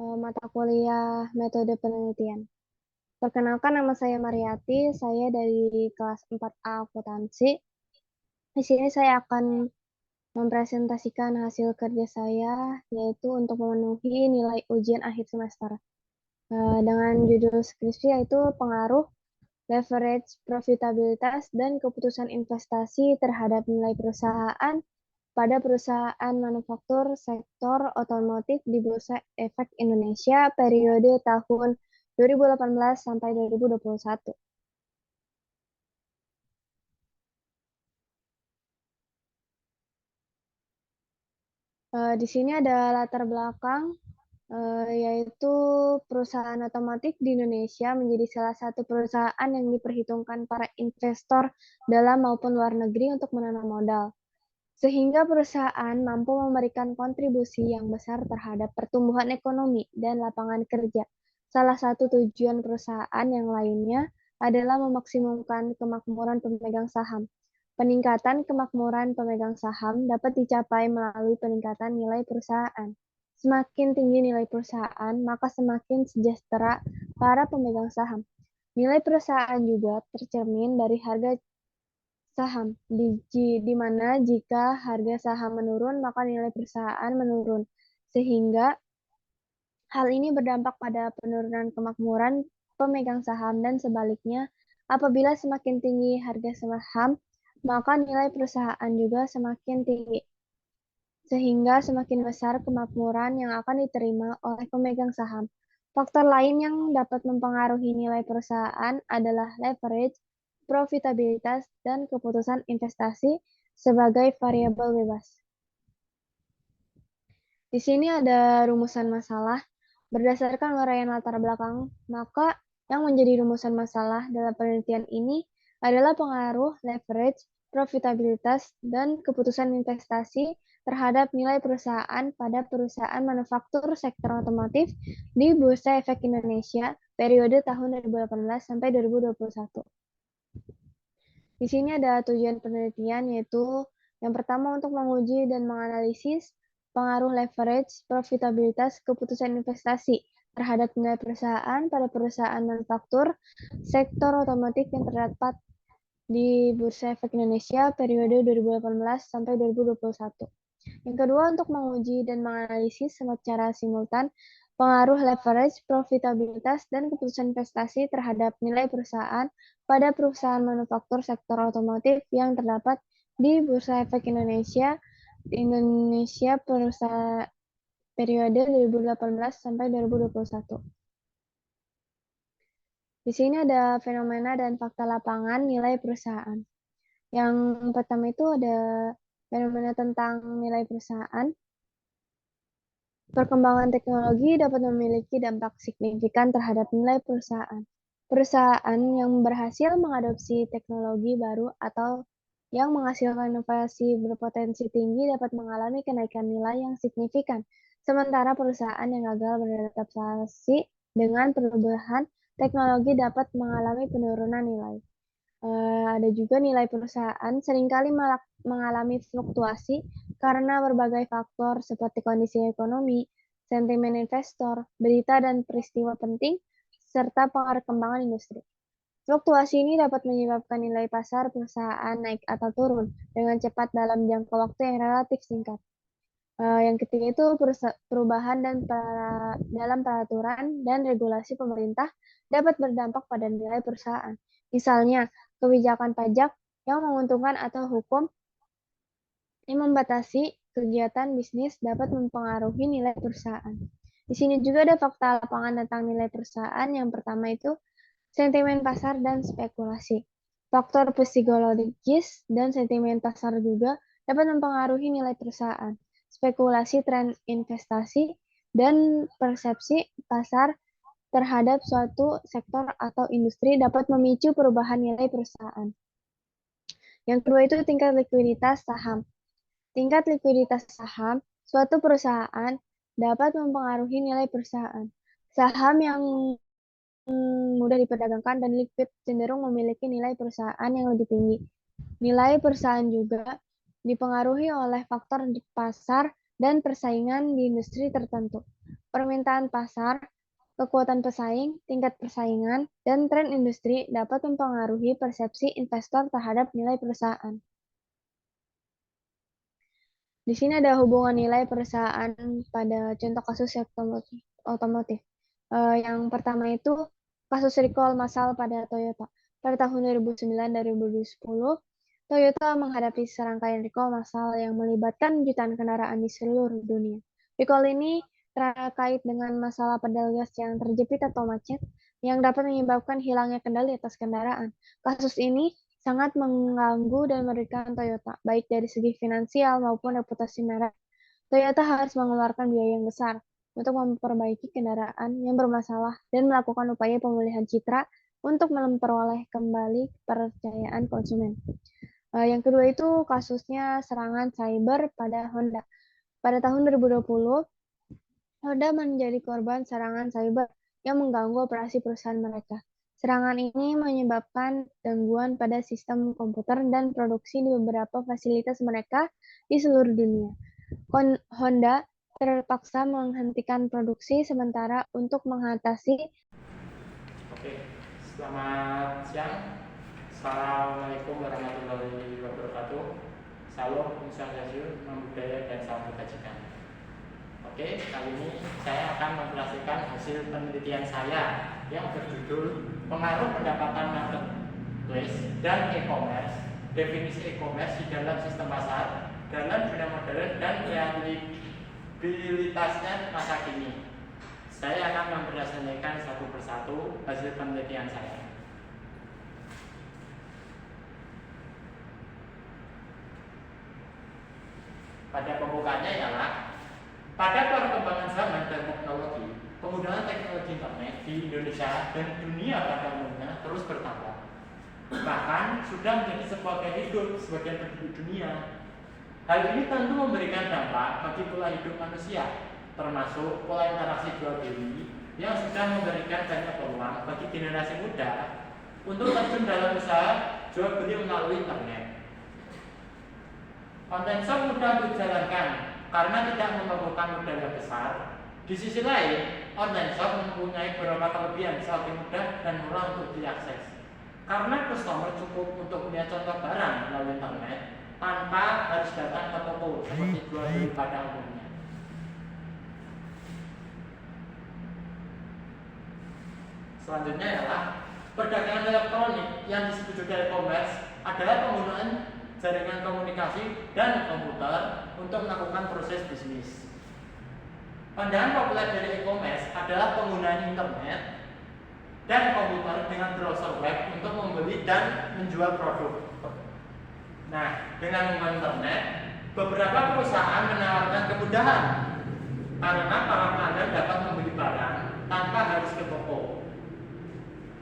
mata kuliah metode penelitian. Perkenalkan, nama saya Mariati, saya dari kelas 4A akuntansi. Di sini saya akan mempresentasikan hasil kerja saya, yaitu untuk memenuhi nilai ujian akhir semester. Dengan judul skripsi yaitu pengaruh leverage, profitabilitas, dan keputusan investasi terhadap nilai perusahaan pada perusahaan manufaktur sektor otomotif di Bursa Efek Indonesia periode tahun 2018 sampai 2021. Di sini ada latar belakang, yaitu perusahaan otomotif di Indonesia menjadi salah satu perusahaan yang diperhitungkan para investor dalam maupun luar negeri untuk menanam modal, sehingga perusahaan mampu memberikan kontribusi yang besar terhadap pertumbuhan ekonomi dan lapangan kerja. Salah satu tujuan perusahaan yang lainnya adalah memaksimumkan kemakmuran pemegang saham. Peningkatan kemakmuran pemegang saham dapat dicapai melalui peningkatan nilai perusahaan. Semakin tinggi nilai perusahaan, maka semakin sejahtera para pemegang saham. Nilai perusahaan juga tercermin dari harga saham, di mana jika harga saham menurun, maka nilai perusahaan menurun. Sehingga hal ini berdampak pada penurunan kemakmuran pemegang saham dan sebaliknya, apabila semakin tinggi harga saham, maka nilai perusahaan juga semakin tinggi, sehingga semakin besar kemakmuran yang akan diterima oleh pemegang saham. Faktor lain yang dapat mempengaruhi nilai perusahaan adalah leverage, profitabilitas, dan keputusan investasi sebagai variabel bebas. Di sini ada rumusan masalah. Berdasarkan uraian latar belakang, maka yang menjadi rumusan masalah dalam penelitian ini adalah pengaruh leverage, profitabilitas, dan keputusan investasi terhadap nilai perusahaan pada perusahaan manufaktur sektor otomotif di Bursa Efek Indonesia periode tahun 2018 sampai 2021. Di sini ada tujuan penelitian, yaitu yang pertama untuk menguji dan menganalisis pengaruh leverage, profitabilitas, keputusan investasi terhadap nilai perusahaan pada perusahaan manufaktur sektor otomotif yang terdapat di Bursa Efek Indonesia periode 2018 sampai 2021. Yang kedua, untuk menguji dan menganalisis secara simultan pengaruh leverage, profitabilitas, dan keputusan investasi terhadap nilai perusahaan pada perusahaan manufaktur sektor otomotif yang terdapat di Bursa Efek Indonesia periode 2018 sampai 2021. Di sini ada fenomena dan fakta lapangan nilai perusahaan. Yang pertama itu ada fenomena tentang nilai perusahaan. Perkembangan teknologi dapat memiliki dampak signifikan terhadap nilai perusahaan. Perusahaan yang berhasil mengadopsi teknologi baru atau yang menghasilkan inovasi berpotensi tinggi dapat mengalami kenaikan nilai yang signifikan, sementara perusahaan yang gagal beradaptasi dengan perubahan teknologi dapat mengalami penurunan nilai. Ada juga nilai perusahaan seringkali mengalami fluktuasi karena berbagai faktor seperti kondisi ekonomi, sentimen investor, berita dan peristiwa penting, serta perkembangan industri. Fluktuasi ini dapat menyebabkan nilai pasar perusahaan naik atau turun dengan cepat dalam jangka waktu yang relatif singkat. Yang ketiga itu perubahan dalam peraturan dan regulasi pemerintah dapat berdampak pada nilai perusahaan. Misalnya, kebijakan pajak yang menguntungkan atau hukum yang membatasi kegiatan bisnis dapat mempengaruhi nilai perusahaan. Di sini juga ada fakta lapangan tentang nilai perusahaan. Yang pertama itu sentimen pasar dan spekulasi. Faktor psikologis dan sentimen pasar juga dapat mempengaruhi nilai perusahaan. Spekulasi tren investasi dan persepsi pasar terhadap suatu sektor atau industri dapat memicu perubahan nilai perusahaan. Yang kedua itu tingkat likuiditas saham. Tingkat likuiditas saham suatu perusahaan dapat mempengaruhi nilai perusahaan. Saham yang mudah diperdagangkan dan liquid cenderung memiliki nilai perusahaan yang lebih tinggi. Nilai perusahaan juga dipengaruhi oleh faktor di pasar dan persaingan di industri tertentu. Permintaan pasar, kekuatan pesaing, tingkat persaingan, dan tren industri dapat mempengaruhi persepsi investor terhadap nilai perusahaan. Di sini ada hubungan nilai perusahaan pada contoh kasus otomotif. Yang pertama itu kasus recall massal pada Toyota. Pada tahun 2009-2010, Toyota menghadapi serangkaian recall massal yang melibatkan jutaan kendaraan di seluruh dunia. Recall ini terkait dengan masalah pedal gas yang terjepit atau macet yang dapat menyebabkan hilangnya kendali atas kendaraan. Kasus ini sangat mengganggu dan merugikan Toyota, baik dari segi finansial maupun reputasi merek. Toyota harus mengeluarkan biaya yang besar untuk memperbaiki kendaraan yang bermasalah dan melakukan upaya pemulihan citra untuk memperoleh kembali kepercayaan konsumen. Yang kedua itu kasusnya serangan cyber pada Honda. Pada tahun 2020, Honda menjadi korban serangan cyber yang mengganggu operasi perusahaan mereka. Serangan ini menyebabkan gangguan pada sistem komputer dan produksi di beberapa fasilitas mereka di seluruh dunia. Honda terpaksa menghentikan produksi sementara untuk mengatasi. Oke, selamat siang. Assalamualaikum warahmatullahi wabarakatuh. Salam, Om Swastiastu, Namo Buddhaya, dan salam kebajikan. Oke, kali ini saya akan mempresentasikan hasil penelitian saya yang berjudul Pengaruh Pendapatan Marketplace dan E-commerce, Definisi E-commerce di dalam Sistem Pasar dalam Dunia Modern dan Reliabilitasnya Masa Kini. Saya akan mempresentasikan satu persatu hasil penelitian saya. Pada pembukaannya ialah pada perkembangan zaman dan teknologi, penggunaan teknologi internet di Indonesia dan dunia pada umumnya terus bertambah. Bahkan sudah menjadi sebuah gaya hidup sebagian penduduk dunia. Hal ini tentu memberikan dampak bagi pola hidup manusia, termasuk pola interaksi jual beli yang sudah memberikan banyak peluang bagi generasi muda untuk terjun dalam usaha jual beli melalui internet. Online shop mudah dijalankan karena tidak memerlukan modal yang besar. Di sisi lain, online shop mempunyai beberapa kelebihan seperti mudah dan murah untuk diakses. Karena customer cukup untuk melihat contoh barang melalui internet tanpa harus datang ke toko seperti jual beli pada umumnya. Selanjutnya ialah perdagangan elektronik yang disebut juga e-commerce adalah penggunaan jaringan komunikasi dan komputer untuk melakukan proses bisnis. Pandangan populer dari e-commerce adalah penggunaan internet dan komputer dengan browser web untuk membeli dan menjual produk. Nah, dengan menggunakan internet, beberapa perusahaan menawarkan kemudahan karena para pelanggan dapat membeli barang tanpa harus ke toko.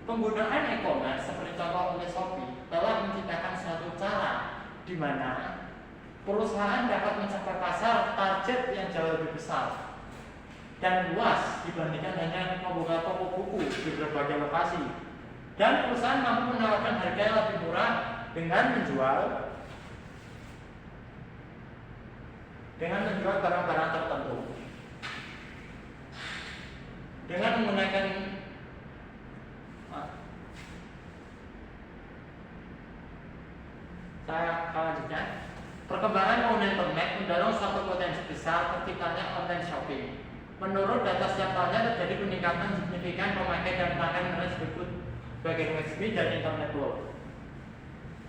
Penggunaan e-commerce seperti contoh oleh Shopee telah menciptakan suatu cara di mana perusahaan dapat mencapai pasar target yang jauh lebih besar dan luas dibandingkan hanya membuka toko buku di berbagai lokasi. Dan perusahaan mampu menawarkan harga yang lebih murah dengan menjual barang-barang tertentu. Dengan menggunakan selanjutnya, perkembangan penggunaan internet mendorong suatu potensi besar terciptanya online shopping. Menurut data setiap tahunnya terjadi peningkatan signifikan pemakai dan pelanggan internet berikut sebagai resmi dan internet world.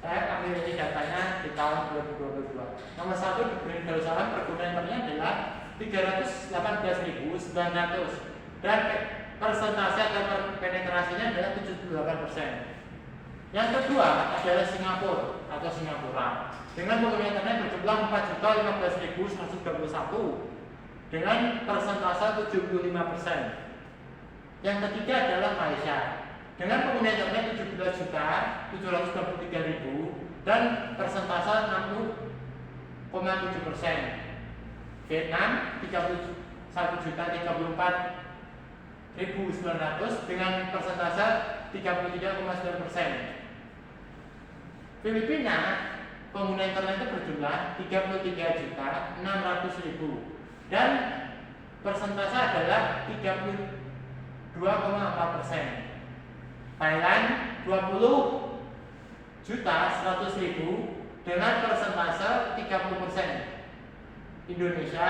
Saya ambil ini datanya di tahun 2022. Nomor 1 di Darussalam pengguna internetnya adalah 318.900 dan persentase atau penetrasinya adalah 78%. Yang kedua adalah Singapura dengan pengguna internet berjumlah 4.015.121 dengan persentase 75%. Yang ketiga adalah Malaysia dengan pengguna internet 17.723.000 dan persentase 60,7%. Vietnam 31.034.900 dengan persentase 33,9%. Filipina pengguna internetnya berjumlah 33.600.000 dan persentase adalah 32,4%. Thailand 20.100.000 dengan persentase 30%. Indonesia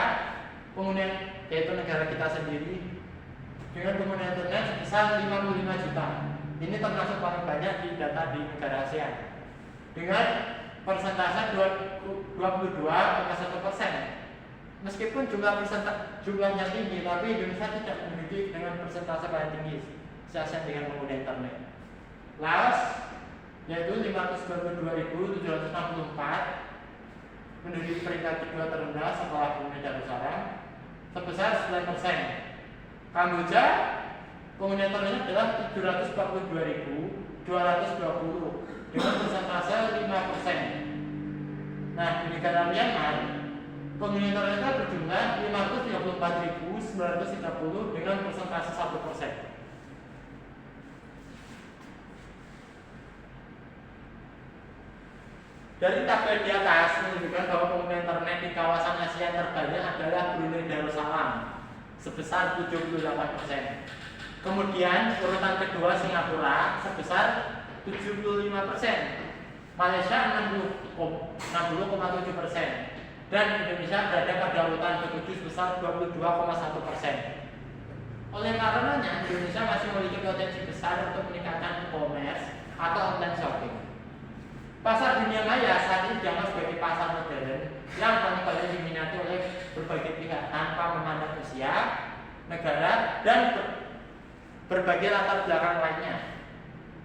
pengguna, yaitu negara kita sendiri, dengan pengguna internet sebesar 55 juta. Ini termasuk paling banyak di data di negara ASEAN dengan persentase 22,1%. Meskipun jumlahnya tinggi, tapi Indonesia tidak memiliki dengan persentase paling tinggi se-ASEAN dengan pengguna internet. Laos yaitu 592.764 menduduki peringkat kedua terendah setelah Brunei Darussalam sebesar 9%. Kamboja pengguna internetnya adalah 742.220 dengan persentase 5%. Nah, di negara Myanmar pengguna internetnya berjumlah 534.930 dengan persentase 1%. Dari tabel di atas menunjukkan bahwa pengguna internet di kawasan Asia terbanyak adalah Brunei Darussalam sebesar 78%. Kemudian urutan kedua Singapura sebesar 75%, Malaysia 60,7% dan Indonesia berada pada urutan ke-7 sebesar 22,1%. Oleh karenanya Indonesia masih memiliki potensi besar untuk meningkatkan e-commerce atau online shopping. Pasar dunia maya saat ini dianggap sebagai pasar modern yang paling banyak diminati oleh berbagai pihak tanpa memandang usia, negara, dan berbagai latar belakang lainnya.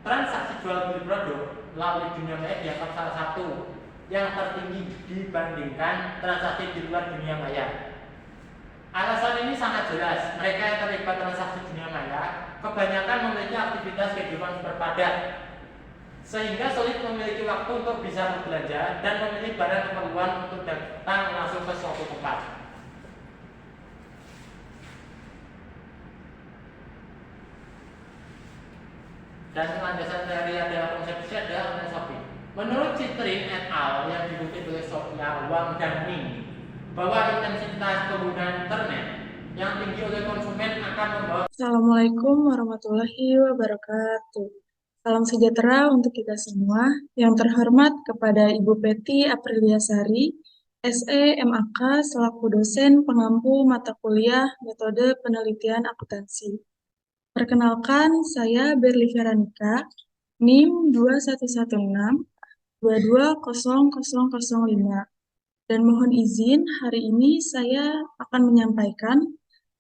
Transaksi jual beli produk melalui dunia maya dianggap salah satu yang tertinggi dibandingkan transaksi di luar dunia maya. Alasan ini sangat jelas. Mereka yang terlibat transaksi dunia maya kebanyakan memiliki aktivitas kehidupan berpadat, sehingga sulit memiliki waktu untuk bisa berbelanja dan memilih barang keperluan untuk datang langsung ke suatu tempat. Dan landasan teori adalah konsep adalah online shopping. Menurut Citrin et al. Yang dikutip oleh Sophia, Wang dan Ming, bahwa intensitas penggunaan internet yang tinggi oleh konsumen akan membawa. Assalamualaikum warahmatullahi wabarakatuh. Salam sejahtera untuk kita semua. Yang terhormat kepada Ibu Peti Apriliasari, SE MAK selaku dosen pengampu mata kuliah Metode Penelitian Akuntansi. Perkenalkan, saya Berli Veranika, NIM 2116 220005. Dan mohon izin, hari ini saya akan menyampaikan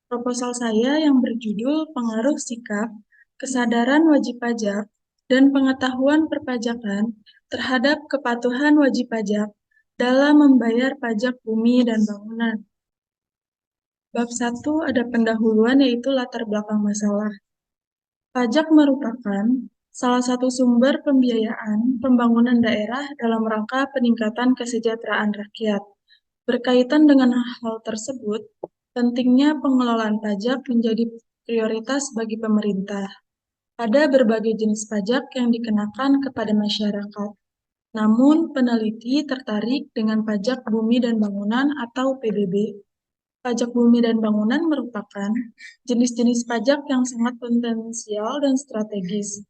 proposal saya yang berjudul Pengaruh Sikap, Kesadaran Wajib Pajak, dan Pengetahuan Perpajakan terhadap Kepatuhan Wajib Pajak dalam membayar pajak bumi dan bangunan. Bab 1 ada pendahuluan yaitu latar belakang masalah. Pajak merupakan salah satu sumber pembiayaan pembangunan daerah dalam rangka peningkatan kesejahteraan rakyat. Berkaitan dengan hal tersebut, pentingnya pengelolaan pajak menjadi prioritas bagi pemerintah. Ada berbagai jenis pajak yang dikenakan kepada masyarakat. Namun, peneliti tertarik dengan pajak bumi dan bangunan atau PBB. Pajak bumi dan bangunan merupakan jenis-jenis pajak yang sangat potensial dan strategis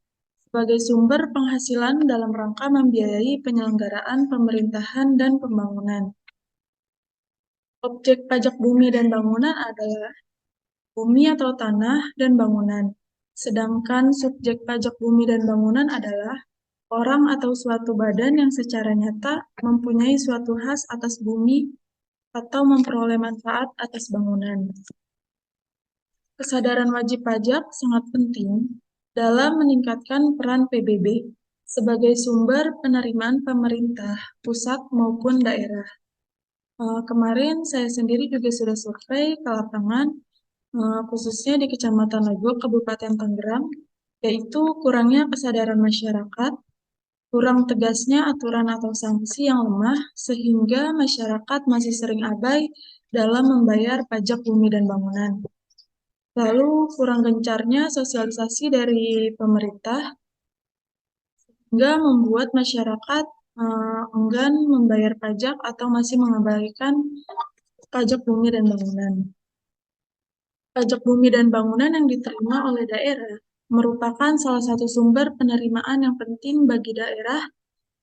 sebagai sumber penghasilan dalam rangka membiayai penyelenggaraan pemerintahan dan pembangunan. Objek pajak bumi dan bangunan adalah bumi atau tanah dan bangunan, sedangkan subjek pajak bumi dan bangunan adalah orang atau suatu badan yang secara nyata mempunyai suatu hak atas bumi atau memperoleh manfaat atas bangunan. Kesadaran wajib pajak sangat penting dalam meningkatkan peran PBB sebagai sumber penerimaan pemerintah pusat maupun daerah. Kemarin saya sendiri juga sudah survei ke lapangan, khususnya di Kecamatan Legok, Kabupaten Tangerang, yaitu kurangnya kesadaran masyarakat, kurang tegasnya aturan atau sanksi yang lemah, sehingga masyarakat masih sering abai dalam membayar pajak bumi dan bangunan. Lalu kurang gencarnya sosialisasi dari pemerintah, sehingga membuat masyarakat enggan membayar pajak atau masih mengabaikan pajak bumi dan bangunan. Pajak bumi dan bangunan yang diterima oleh daerah merupakan salah satu sumber penerimaan yang penting bagi daerah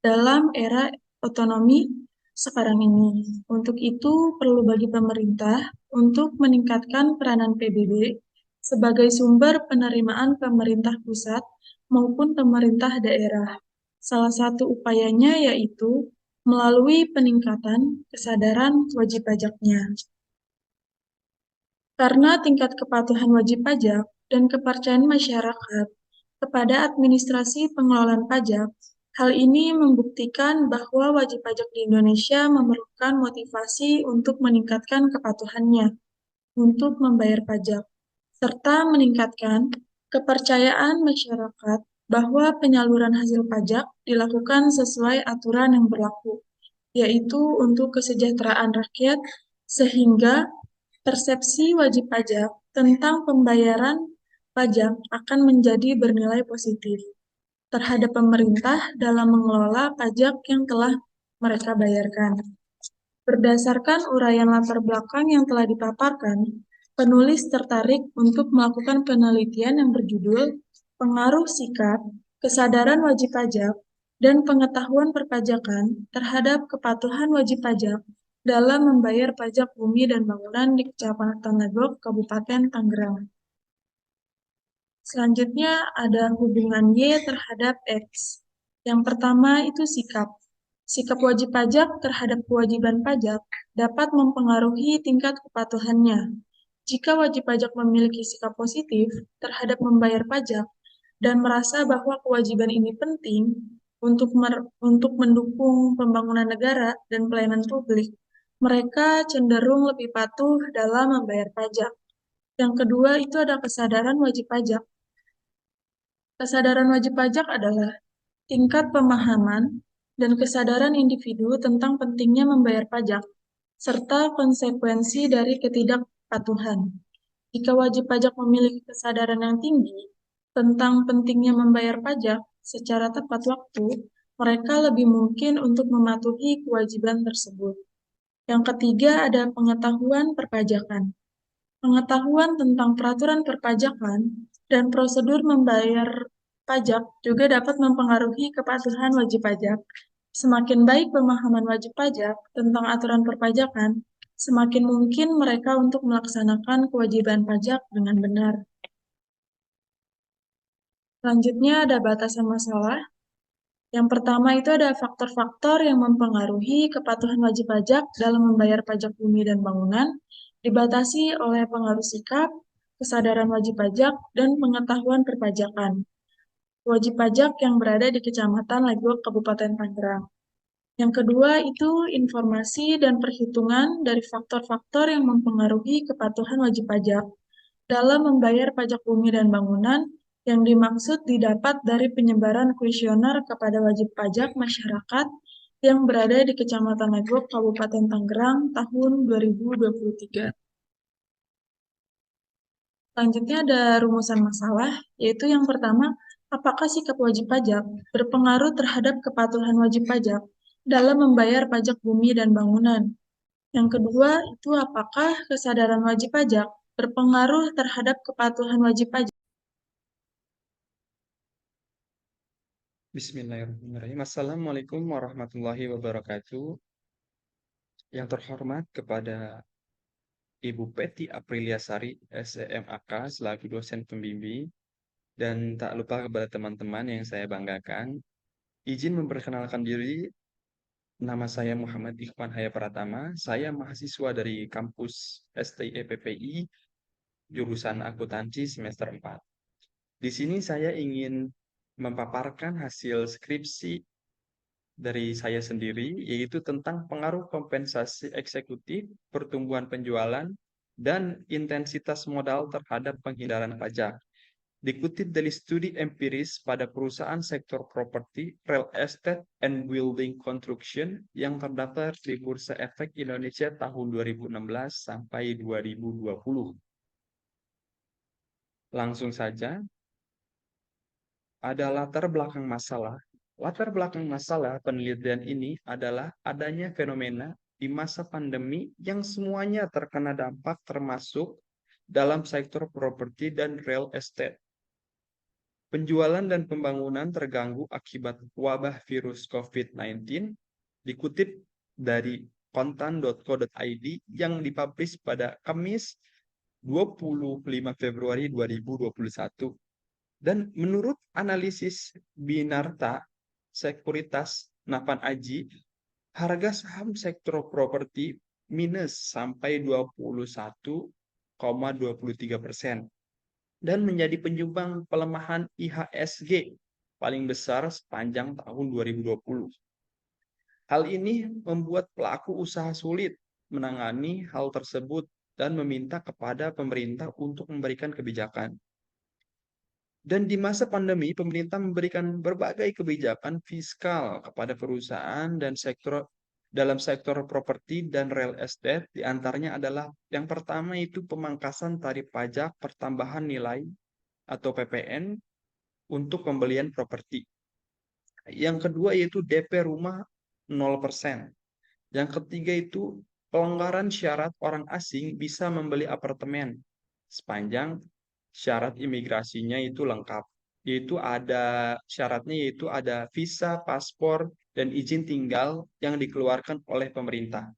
dalam era otonomi sekarang ini. Untuk itu, perlu bagi pemerintah untuk meningkatkan peranan PBB sebagai sumber penerimaan pemerintah pusat maupun pemerintah daerah. Salah satu upayanya yaitu melalui peningkatan kesadaran wajib pajaknya. Karena tingkat kepatuhan wajib pajak dan kepercayaan masyarakat kepada administrasi pengelolaan pajak, hal ini membuktikan bahwa wajib pajak di Indonesia memerlukan motivasi untuk meningkatkan kepatuhannya untuk membayar pajak, serta meningkatkan kepercayaan masyarakat bahwa penyaluran hasil pajak dilakukan sesuai aturan yang berlaku, yaitu untuk kesejahteraan rakyat, sehingga persepsi wajib pajak tentang pembayaran pajak akan menjadi bernilai positif terhadap pemerintah dalam mengelola pajak yang telah mereka bayarkan. Berdasarkan uraian latar belakang yang telah dipaparkan, penulis tertarik untuk melakukan penelitian yang berjudul Pengaruh Sikap, Kesadaran Wajib Pajak, dan Pengetahuan Perpajakan terhadap Kepatuhan Wajib Pajak dalam membayar pajak bumi dan bangunan di Kecamatan Legok, Kabupaten Tangerang. Selanjutnya ada hubungan Y terhadap X. Yang pertama itu sikap. Sikap wajib pajak terhadap kewajiban pajak dapat mempengaruhi tingkat kepatuhannya. Jika wajib pajak memiliki sikap positif terhadap membayar pajak dan merasa bahwa kewajiban ini penting untuk mendukung pembangunan negara dan pelayanan publik, mereka cenderung lebih patuh dalam membayar pajak. Yang kedua itu ada kesadaran wajib pajak. Kesadaran wajib pajak adalah tingkat pemahaman dan kesadaran individu tentang pentingnya membayar pajak, serta konsekuensi dari ketidakpatuhan. Jika wajib pajak memiliki kesadaran yang tinggi tentang pentingnya membayar pajak secara tepat waktu, mereka lebih mungkin untuk mematuhi kewajiban tersebut. Yang ketiga ada pengetahuan perpajakan. Pengetahuan tentang peraturan perpajakan dan prosedur membayar pajak juga dapat mempengaruhi kepatuhan wajib pajak. Semakin baik pemahaman wajib pajak tentang aturan perpajakan, semakin mungkin mereka untuk melaksanakan kewajiban pajak dengan benar. Selanjutnya ada batasan masalah. Yang pertama itu ada faktor-faktor yang mempengaruhi kepatuhan wajib pajak dalam membayar pajak bumi dan bangunan, dibatasi oleh pengaruh sikap, kesadaran wajib pajak, dan pengetahuan perpajakan. Wajib pajak yang berada di Kecamatan Legok, Kabupaten Tangerang. Yang kedua itu informasi dan perhitungan dari faktor-faktor yang mempengaruhi kepatuhan wajib pajak dalam membayar pajak bumi dan bangunan yang dimaksud didapat dari penyebaran kuesioner kepada wajib pajak masyarakat yang berada di Kecamatan Legok, Kabupaten Tangerang tahun 2023. Selanjutnya ada rumusan masalah, yaitu yang pertama, apakah sikap wajib pajak berpengaruh terhadap kepatuhan wajib pajak dalam membayar pajak bumi dan bangunan? Yang kedua, itu apakah kesadaran wajib pajak berpengaruh terhadap kepatuhan wajib pajak? Bismillahirrahmanirrahim. Assalamualaikum warahmatullahi wabarakatuh. Yang terhormat kepada Ibu Peti Apriliasari, SEMAK, selaku dosen pembimbing, dan tak lupa kepada teman-teman yang saya banggakan. Izin memperkenalkan diri, nama saya Muhammad Ikhwan Haya Pratama. Saya mahasiswa dari kampus STI PPI, jurusan akuntansi semester 4. Di sini saya ingin memaparkan hasil skripsi dari saya sendiri, yaitu tentang pengaruh kompensasi eksekutif, pertumbuhan penjualan, dan intensitas modal terhadap penghindaran pajak. Dikutip dari studi empiris pada perusahaan sektor properti, real estate, and building construction yang terdaftar di Bursa Efek Indonesia tahun 2016 sampai 2020. Langsung saja, ada latar belakang masalah. Latar belakang masalah penelitian ini adalah adanya fenomena di masa pandemi yang semuanya terkena dampak termasuk dalam sektor properti dan real estate. Penjualan dan pembangunan terganggu akibat wabah virus COVID-19, dikutip dari kontan.co.id yang dipublish pada Kamis 25 Februari 2021. Dan menurut analisis Binarta Sekuritas Napan Aji, harga saham sektor properti minus sampai 21,23% dan menjadi penyumbang pelemahan IHSG paling besar sepanjang tahun 2020. Hal ini membuat pelaku usaha sulit menangani hal tersebut dan meminta kepada pemerintah untuk memberikan kebijakan. Dan di masa pandemi, pemerintah memberikan berbagai kebijakan fiskal kepada perusahaan dan sektor dalam sektor properti dan real estate. Di antaranya adalah yang pertama itu pemangkasan tarif pajak pertambahan nilai atau PPN untuk pembelian properti. Yang kedua yaitu DP rumah 0%. Yang ketiga itu pelonggaran syarat orang asing bisa membeli apartemen sepanjang syarat imigrasinya itu lengkap. Yaitu ada syaratnya yaitu ada visa, paspor, dan izin tinggal yang dikeluarkan oleh pemerintah.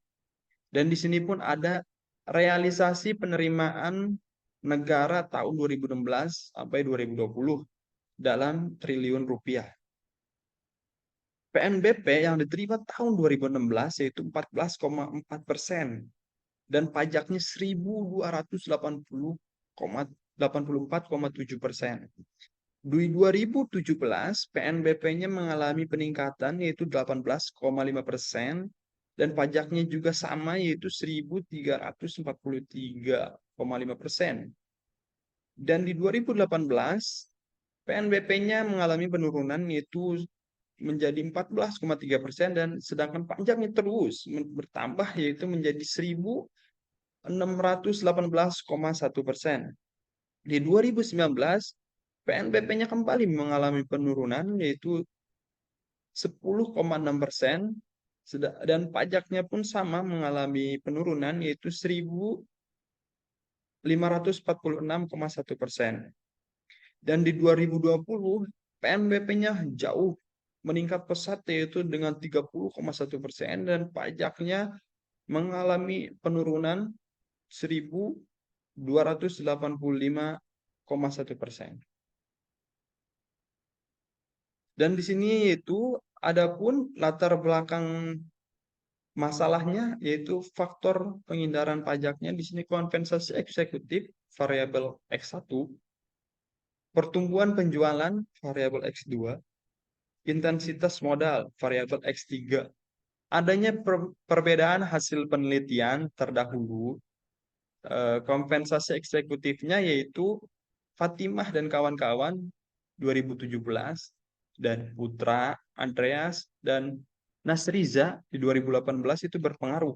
Dan di sini pun ada realisasi penerimaan negara tahun 2016 sampai 2020 dalam triliun rupiah. PNBP yang diterima tahun 2016 yaitu 14,4% dan pajaknya 1.284,7%. Di 2017, PNBP-nya mengalami peningkatan yaitu 18,5% dan pajaknya juga sama yaitu 1.343,5%. Dan di 2018, PNBP-nya mengalami penurunan yaitu menjadi 14,3% dan sedangkan pajaknya terus bertambah yaitu menjadi 1.618,1%. Di 2019, PNBP-nya kembali mengalami penurunan yaitu 10,6% dan pajaknya pun sama mengalami penurunan yaitu 546,1%. Dan di 2020 PNBP-nya jauh meningkat pesat yaitu dengan 30,1% dan pajaknya mengalami penurunan 1.285,1%. Dan di sini itu adapun latar belakang masalahnya yaitu faktor penghindaran pajaknya di sini kompensasi eksekutif variabel X1, pertumbuhan penjualan variabel X2, intensitas modal variabel X3. Adanya perbedaan hasil penelitian terdahulu, kompensasi eksekutifnya yaitu Fatimah dan kawan-kawan 2017 dan Putra, Andreas, dan Nasriza di 2018 itu berpengaruh.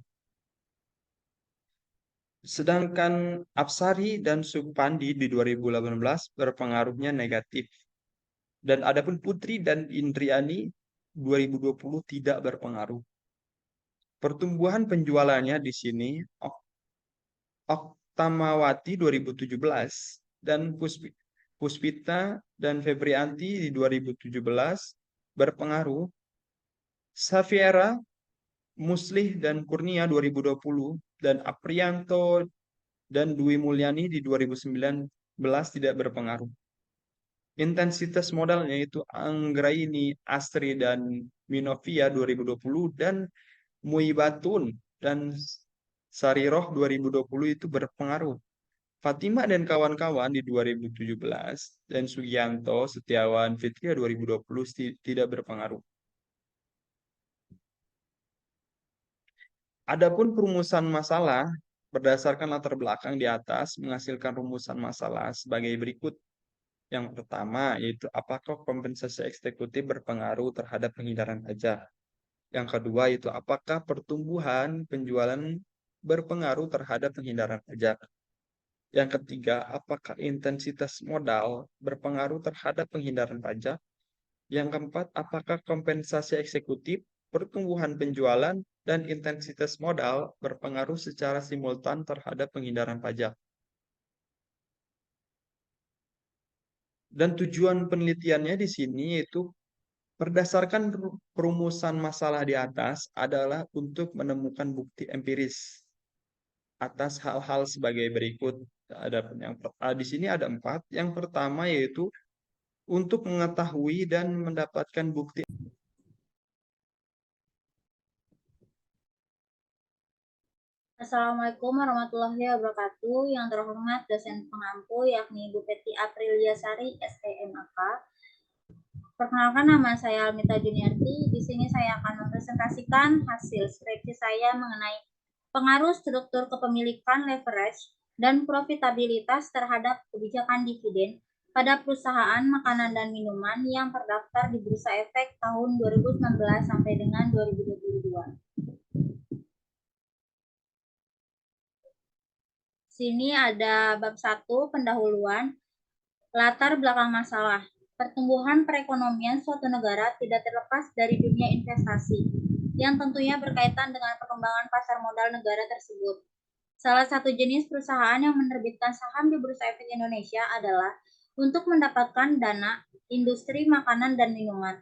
Sedangkan Absari dan Supandi di 2018 berpengaruhnya negatif. Dan adapun Putri dan Indriani 2020 tidak berpengaruh. Pertumbuhan penjualannya di sini Oktamawati 2017 dan Puspita dan Febrianti di 2017 berpengaruh. Safiera, Muslih dan Kurnia 2020 dan Aprianto dan Dwi Mulyani di 2019 tidak berpengaruh. Intensitas modalnya yaitu Anggraini, Astri dan Minovia 2020 dan Muibatun dan Sariroh 2020 itu berpengaruh. Fatimah dan kawan-kawan di 2017 dan Sugianto, Setiawan, Fitria 2020 tidak berpengaruh. Adapun perumusan masalah berdasarkan latar belakang di atas menghasilkan rumusan masalah sebagai berikut. Yang pertama yaitu apakah kompensasi eksekutif berpengaruh terhadap penghindaran pajak. Yang kedua yaitu apakah pertumbuhan penjualan berpengaruh terhadap penghindaran pajak. Yang ketiga, apakah intensitas modal berpengaruh terhadap penghindaran pajak. Yang keempat, apakah kompensasi eksekutif, pertumbuhan penjualan, dan intensitas modal berpengaruh secara simultan terhadap penghindaran pajak. Dan tujuan penelitiannya di sini yaitu berdasarkan perumusan masalah di atas adalah untuk menemukan bukti empiris atas hal-hal sebagai berikut. Di sini ada 4. Yang pertama yaitu untuk mengetahui dan mendapatkan bukti. Assalamualaikum warahmatullahi wabarakatuh. Yang terhormat dosen pengampu yakni Bu Peti Aprilia Sari, STMAK. Perkenalkan, nama saya Almita Juniarti. Di sini saya akan mempresentasikan hasil skripsi saya mengenai pengaruh struktur kepemilikan leverage dan profitabilitas terhadap kebijakan dividen pada perusahaan makanan dan minuman yang terdaftar di Bursa Efek tahun 2019 sampai dengan 2022. Sini ada bab 1, pendahuluan, latar belakang masalah. Pertumbuhan perekonomian suatu negara tidak terlepas dari dunia investasi, yang tentunya berkaitan dengan perkembangan pasar modal negara tersebut. Salah satu jenis perusahaan yang menerbitkan saham di Bursa Efek Indonesia adalah untuk mendapatkan dana industri makanan dan minuman.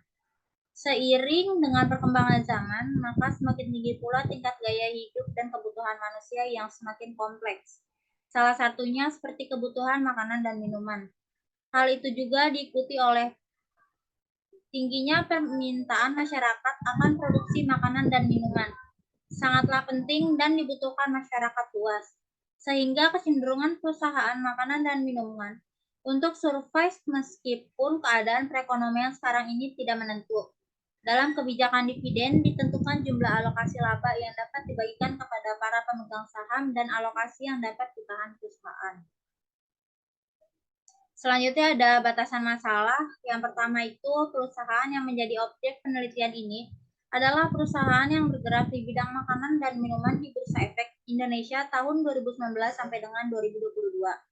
Seiring dengan perkembangan zaman, maka semakin tinggi pula tingkat gaya hidup dan kebutuhan manusia yang semakin kompleks. Salah satunya seperti kebutuhan makanan dan minuman. Hal itu juga diikuti oleh tingginya permintaan masyarakat akan produksi makanan dan minuman. Sangatlah penting dan dibutuhkan masyarakat luas. Sehingga kecenderungan perusahaan makanan dan minuman untuk survive meskipun keadaan perekonomian sekarang ini tidak menentu. Dalam kebijakan dividen ditentukan jumlah alokasi laba yang dapat dibagikan kepada para pemegang saham dan alokasi yang dapat ditahan perusahaan. Selanjutnya ada batasan masalah. Yang pertama itu perusahaan yang menjadi objek penelitian ini adalah perusahaan yang bergerak di bidang makanan dan minuman di Bursa Efek Indonesia tahun 2019 sampai dengan 2022.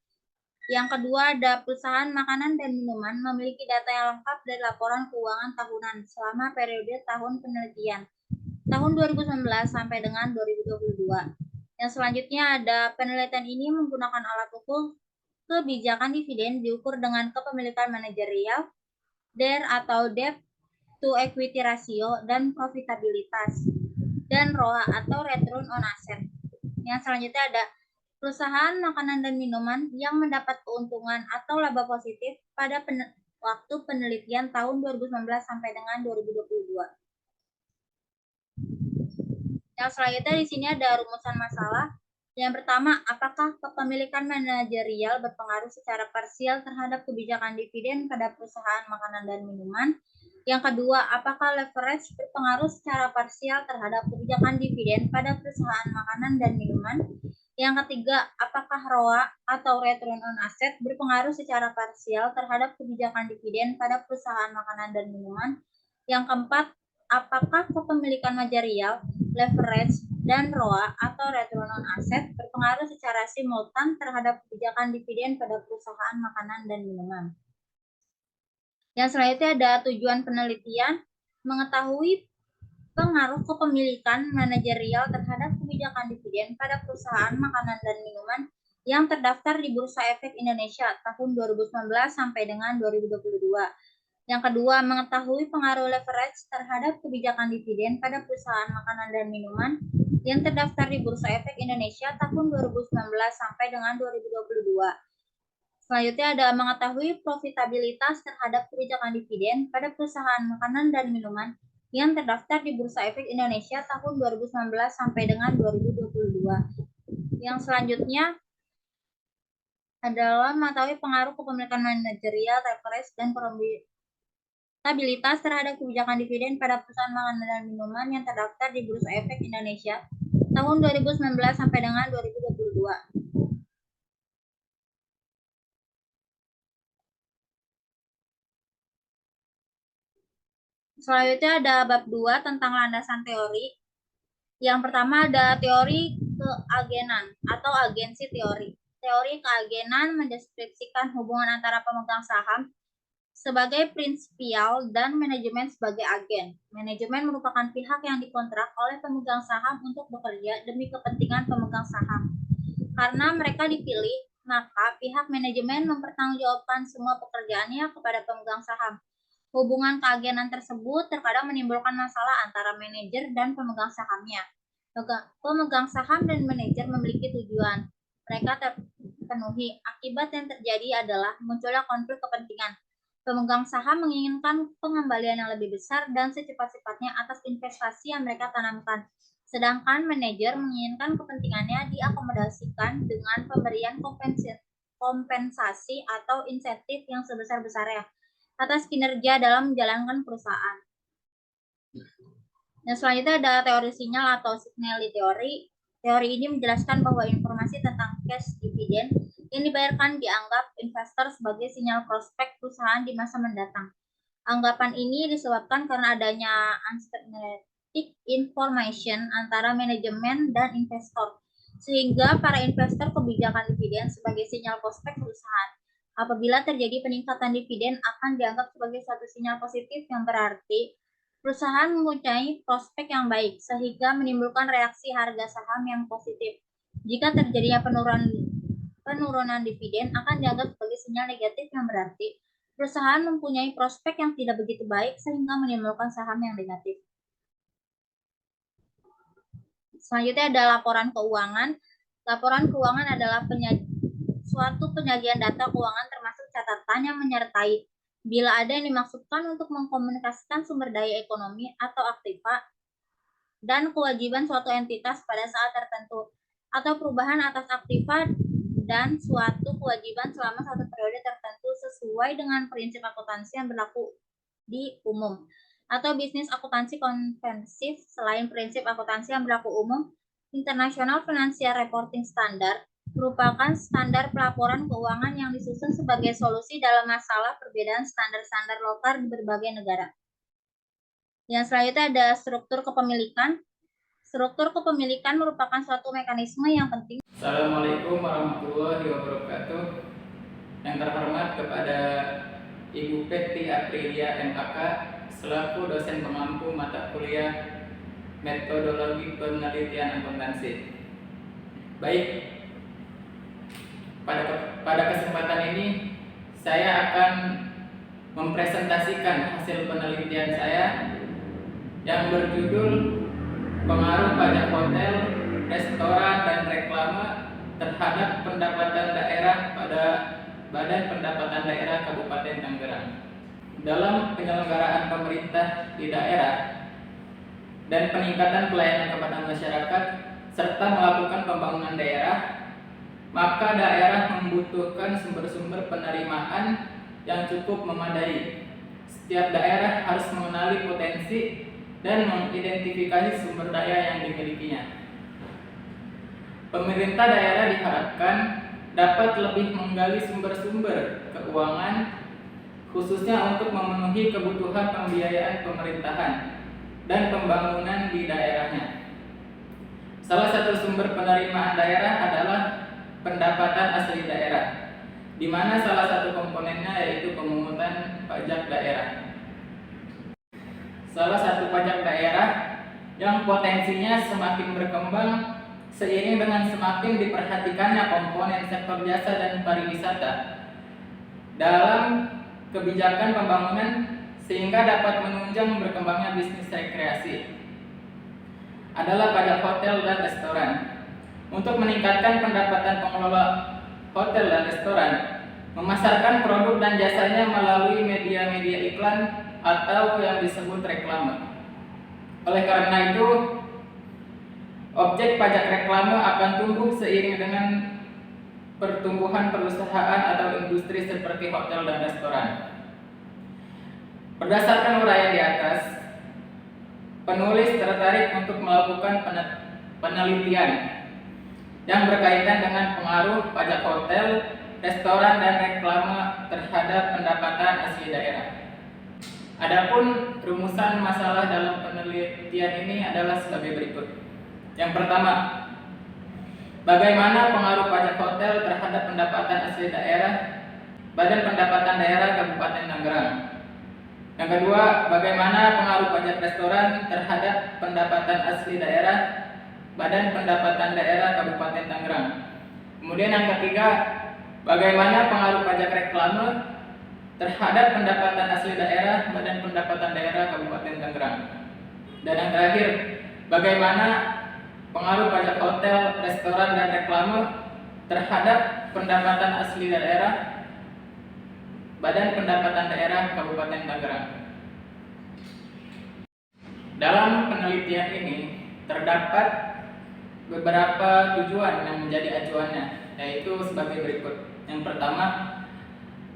Yang kedua ada perusahaan makanan dan minuman memiliki data yang lengkap dari laporan keuangan tahunan selama periode tahun penelitian tahun 2019 sampai dengan 2022. Yang selanjutnya ada penelitian ini menggunakan alat ukur kebijakan dividen diukur dengan kepemilikan manajerial, DER atau debt to equity ratio, dan profitabilitas, dan ROA atau return on asset. Yang selanjutnya ada perusahaan makanan dan minuman yang mendapat keuntungan atau laba positif pada waktu penelitian tahun 2019 sampai dengan 2022. Yang selanjutnya di sini ada rumusan masalah. Yang pertama, apakah kepemilikan manajerial berpengaruh secara parsial terhadap kebijakan dividen pada perusahaan makanan dan minuman? Yang kedua, apakah leverage berpengaruh secara parsial terhadap kebijakan dividen pada perusahaan makanan dan minuman? Yang ketiga, apakah ROA atau return on asset berpengaruh secara parsial terhadap kebijakan dividen pada perusahaan makanan dan minuman? Yang keempat, apakah kepemilikan manajerial, leverage, dan ROA atau return on asset berpengaruh secara simultan terhadap kebijakan dividen pada perusahaan makanan dan minuman? Yang selanjutnya ada tujuan penelitian, mengetahui pengaruh kepemilikan manajerial terhadap kebijakan dividen pada perusahaan makanan dan minuman yang terdaftar di Bursa Efek Indonesia tahun 2019 sampai dengan 2022. Yang kedua, mengetahui pengaruh leverage terhadap kebijakan dividen pada perusahaan makanan dan minuman yang terdaftar di Bursa Efek Indonesia tahun 2019 sampai dengan 2022. Selanjutnya ada mengetahui profitabilitas terhadap kebijakan dividen pada perusahaan makanan dan minuman yang terdaftar di Bursa Efek Indonesia tahun 2019 sampai dengan 2022. Yang selanjutnya adalah mengetahui pengaruh kepemilikan manajerial, leverage, dan profitabilitas terhadap kebijakan dividen pada perusahaan makanan dan minuman yang terdaftar di Bursa Efek Indonesia tahun 2019 sampai dengan 2022. Selanjutnya ada bab 2 tentang landasan teori. Yang pertama ada teori keagenan atau agensi teori. Teori keagenan mendeskripsikan hubungan antara pemegang saham sebagai prinsipial dan manajemen sebagai agen. Manajemen merupakan pihak yang dikontrak oleh pemegang saham untuk bekerja demi kepentingan pemegang saham. Karena mereka dipilih, maka pihak manajemen mempertanggungjawabkan semua pekerjaannya kepada pemegang saham. Hubungan keagenan tersebut terkadang menimbulkan masalah antara manajer dan pemegang sahamnya. Pemegang saham dan manajer memiliki tujuan. Mereka terpenuhi. Akibat yang terjadi adalah munculnya konflik kepentingan. Pemegang saham menginginkan pengembalian yang lebih besar dan secepat-cepatnya atas investasi yang mereka tanamkan. Sedangkan manajer menginginkan kepentingannya diakomodasikan dengan pemberian kompensasi atau insentif yang sebesar-besarnya atas kinerja dalam menjalankan perusahaan. Yang selanjutnya ada teori sinyal atau signal teori. Teori ini menjelaskan bahwa informasi tentang cash dividend yang dibayarkan dianggap investor sebagai sinyal prospek perusahaan di masa mendatang. Anggapan ini disebabkan karena adanya unsynergetic information antara manajemen dan investor, sehingga para investor kebijakan dividen sebagai sinyal prospek perusahaan. Apabila terjadi peningkatan dividen akan dianggap sebagai suatu sinyal positif yang berarti perusahaan mempunyai prospek yang baik sehingga menimbulkan reaksi harga saham yang positif. Jika terjadinya penurunan dividen akan dianggap sebagai sinyal negatif yang berarti perusahaan mempunyai prospek yang tidak begitu baik sehingga menimbulkan saham yang negatif. Selanjutnya ada laporan keuangan. Laporan keuangan adalah suatu penyajian data keuangan termasuk catatan yang menyertai bila ada yang dimaksudkan untuk mengkomunikasikan sumber daya ekonomi atau aktiva dan kewajiban suatu entitas pada saat tertentu atau perubahan atas aktiva dan suatu kewajiban selama satu periode tertentu sesuai dengan prinsip akuntansi yang berlaku di umum atau bisnis akuntansi konvensif. Selain prinsip akuntansi yang berlaku umum, International Financial Reporting Standard merupakan standar pelaporan keuangan yang disusun sebagai solusi dalam masalah perbedaan standar-standar lokal di berbagai negara. Yang selanjutnya ada struktur kepemilikan. Struktur kepemilikan merupakan suatu mekanisme yang penting. Assalamualaikum warahmatullahi wabarakatuh. Yang terhormat kepada Ibu Peti Aprilia MAK selaku dosen pengampu mata kuliah Metodologi Penelitian Akuntansi. Baik, pada kesempatan ini saya akan mempresentasikan hasil penelitian saya yang berjudul Pengaruh Pajak Hotel, Restoran, dan Reklame terhadap pendapatan daerah pada Badan Pendapatan Daerah Kabupaten Tangerang. Dalam penyelenggaraan pemerintah di daerah dan peningkatan pelayanan kepada masyarakat serta melakukan pembangunan daerah, maka daerah membutuhkan sumber-sumber penerimaan yang cukup memadai. Setiap daerah harus mengenali potensi dan mengidentifikasi sumber daya yang dimilikinya. Pemerintah daerah diharapkan dapat lebih menggali sumber-sumber keuangan, khususnya untuk memenuhi kebutuhan pembiayaan pemerintahan dan pembangunan di daerahnya. Salah satu sumber penerimaan daerah adalah pendapatan asli daerah, di mana salah satu komponennya yaitu pemungutan pajak daerah. Salah satu pajak daerah yang potensinya semakin berkembang seiring dengan semakin diperhatikannya komponen sektor jasa dan pariwisata dalam kebijakan pembangunan sehingga dapat menunjang berkembangnya bisnis rekreasi adalah pajak hotel dan restoran. Untuk meningkatkan pendapatan pengelola hotel dan restoran, memasarkan produk dan jasanya melalui media-media iklan atau yang disebut reklame. Oleh karena itu, objek pajak reklame akan tumbuh seiring dengan pertumbuhan perusahaan atau industri seperti hotel dan restoran. Berdasarkan uraian di atas, penulis tertarik untuk melakukan penelitian yang berkaitan dengan pengaruh pajak hotel, restoran, dan reklame terhadap pendapatan asli daerah. Adapun rumusan masalah dalam penelitian ini adalah sebagai berikut. Yang pertama, bagaimana pengaruh pajak hotel terhadap pendapatan asli daerah Badan Pendapatan Daerah Kabupaten Tangerang. Yang kedua, bagaimana pengaruh pajak restoran terhadap pendapatan asli daerah Badan Pendapatan Daerah Kabupaten Tangerang. Kemudian yang ketiga, bagaimana pengaruh pajak reklame terhadap pendapatan asli daerah Badan Pendapatan Daerah Kabupaten Tangerang. Dan yang terakhir, bagaimana pengaruh pajak hotel, restoran, dan reklame terhadap pendapatan asli daerah Badan Pendapatan Daerah Kabupaten Tangerang. Dalam penelitian ini terdapat beberapa tujuan yang menjadi acuannya, yaitu sebagai berikut. Yang pertama,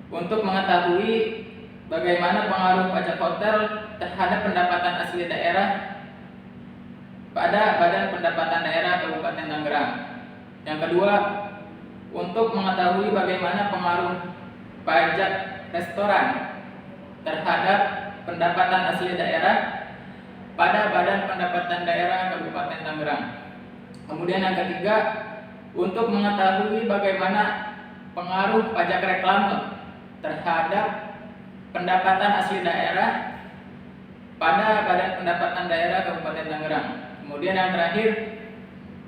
untuk mengetahui bagaimana pengaruh pajak hotel terhadap pendapatan asli daerah pada Badan Pendapatan Daerah Kabupaten Tangerang. Yang kedua, untuk mengetahui bagaimana pengaruh pajak restoran terhadap pendapatan asli daerah pada Badan Pendapatan Daerah Kabupaten Tangerang. Kemudian yang ketiga, untuk mengetahui bagaimana pengaruh pajak reklame terhadap pendapatan asli daerah pada Badan Pendapatan Daerah Kabupaten Tangerang. Kemudian yang terakhir,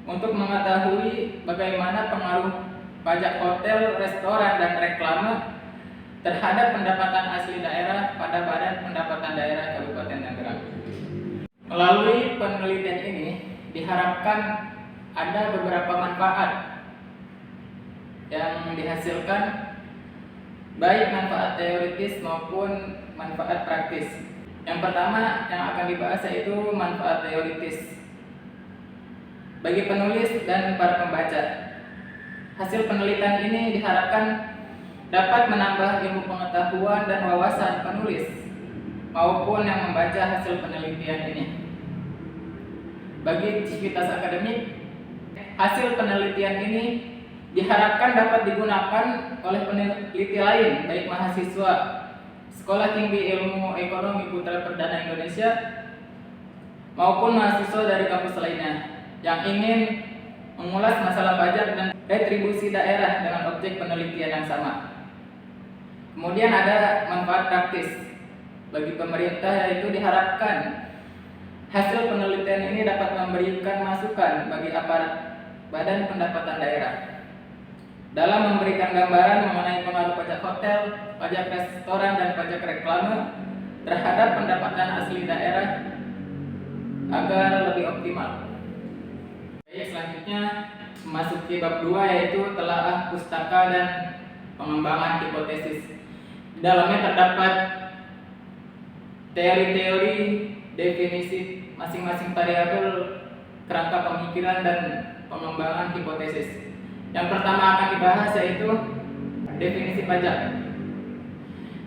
untuk mengetahui bagaimana pengaruh pajak hotel, restoran, dan reklame terhadap pendapatan asli daerah pada Badan Pendapatan Daerah Kabupaten Tangerang. Melalui penelitian ini diharapkan ada beberapa manfaat yang dihasilkan, baik manfaat teoritis maupun manfaat praktis. Yang pertama yang akan dibahas yaitu manfaat teoritis. Bagi penulis dan para pembaca, hasil penelitian ini diharapkan dapat menambah ilmu pengetahuan dan wawasan penulis maupun yang membaca hasil penelitian ini. Bagi civitas akademik, hasil penelitian ini diharapkan dapat digunakan oleh peneliti lain, baik mahasiswa Sekolah Tinggi Ilmu Ekonomi Putra Perdana Indonesia maupun mahasiswa dari kampus lainnya yang ingin mengulas masalah pajak dan retribusi daerah dengan objek penelitian yang sama. Kemudian ada manfaat praktis bagi pemerintah, yaitu diharapkan hasil penelitian ini dapat memberikan masukan bagi aparat Badan Pendapatan Daerah. Dalam memberikan gambaran mengenai pengaruh pajak hotel, pajak restoran, dan pajak reklame terhadap pendapatan asli daerah agar lebih optimal. Baik, selanjutnya memasuki bab 2 yaitu telaah pustaka dan pengembangan hipotesis. Di dalamnya terdapat teori-teori, definisi masing-masing variabel, kerangka pemikiran, dan pengembangan hipotesis. Yang pertama akan dibahas yaitu definisi pajak.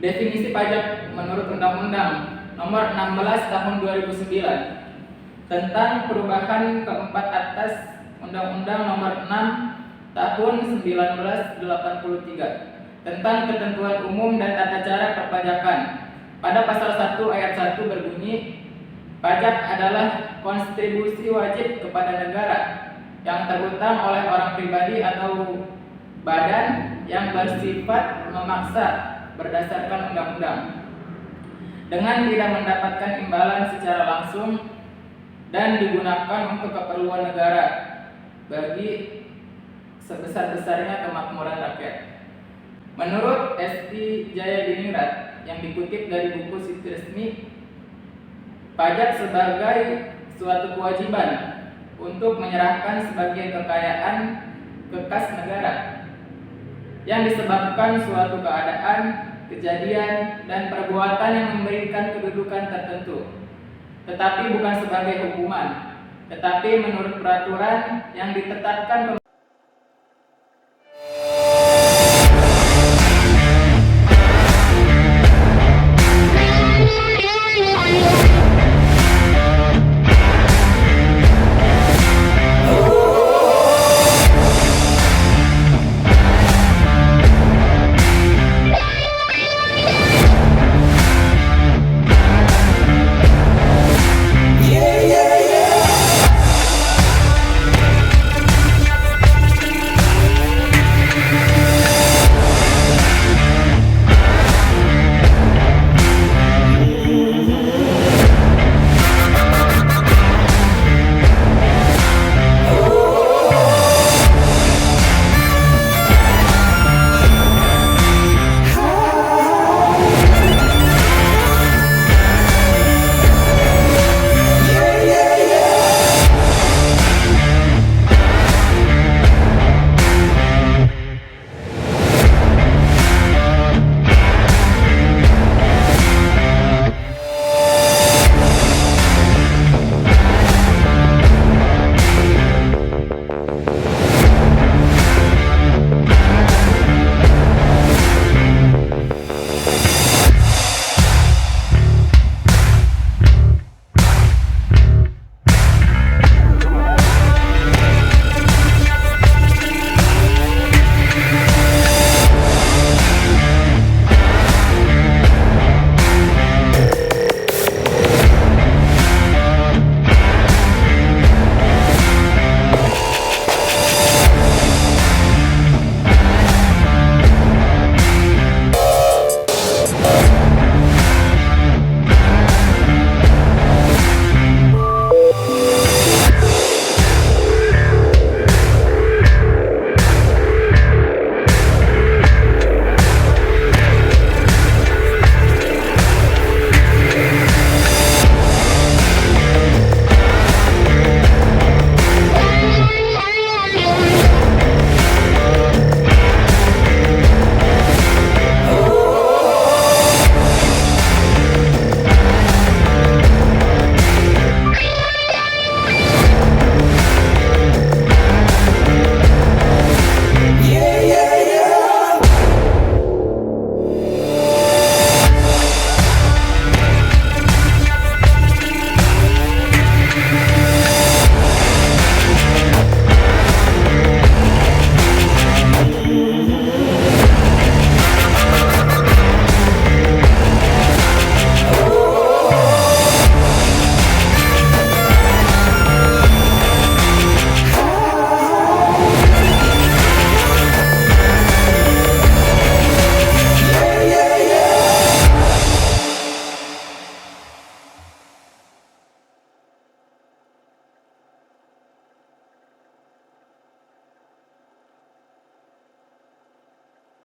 Definisi pajak menurut Undang-Undang Nomor 16 Tahun 2009 tentang perubahan keempat atas Undang-Undang Nomor 6 Tahun 1983 tentang ketentuan umum dan tata cara perpajakan. Pada pasal 1 ayat 1 berbunyi, pajak adalah kontribusi wajib kepada negara yang terhutang oleh orang pribadi atau badan yang bersifat memaksa berdasarkan undang-undang dengan tidak mendapatkan imbalan secara langsung dan digunakan untuk keperluan negara bagi sebesar-besarnya kemakmuran rakyat. Menurut S.I. Jayadiningrat yang dikutip dari buku Situs Resmi, pajak sebagai suatu kewajiban untuk menyerahkan sebagian kekayaan ke kas negara yang disebabkan suatu keadaan, kejadian, dan perbuatan yang memberikan kedudukan tertentu, tetapi bukan sebagai hukuman, tetapi menurut peraturan yang ditetapkan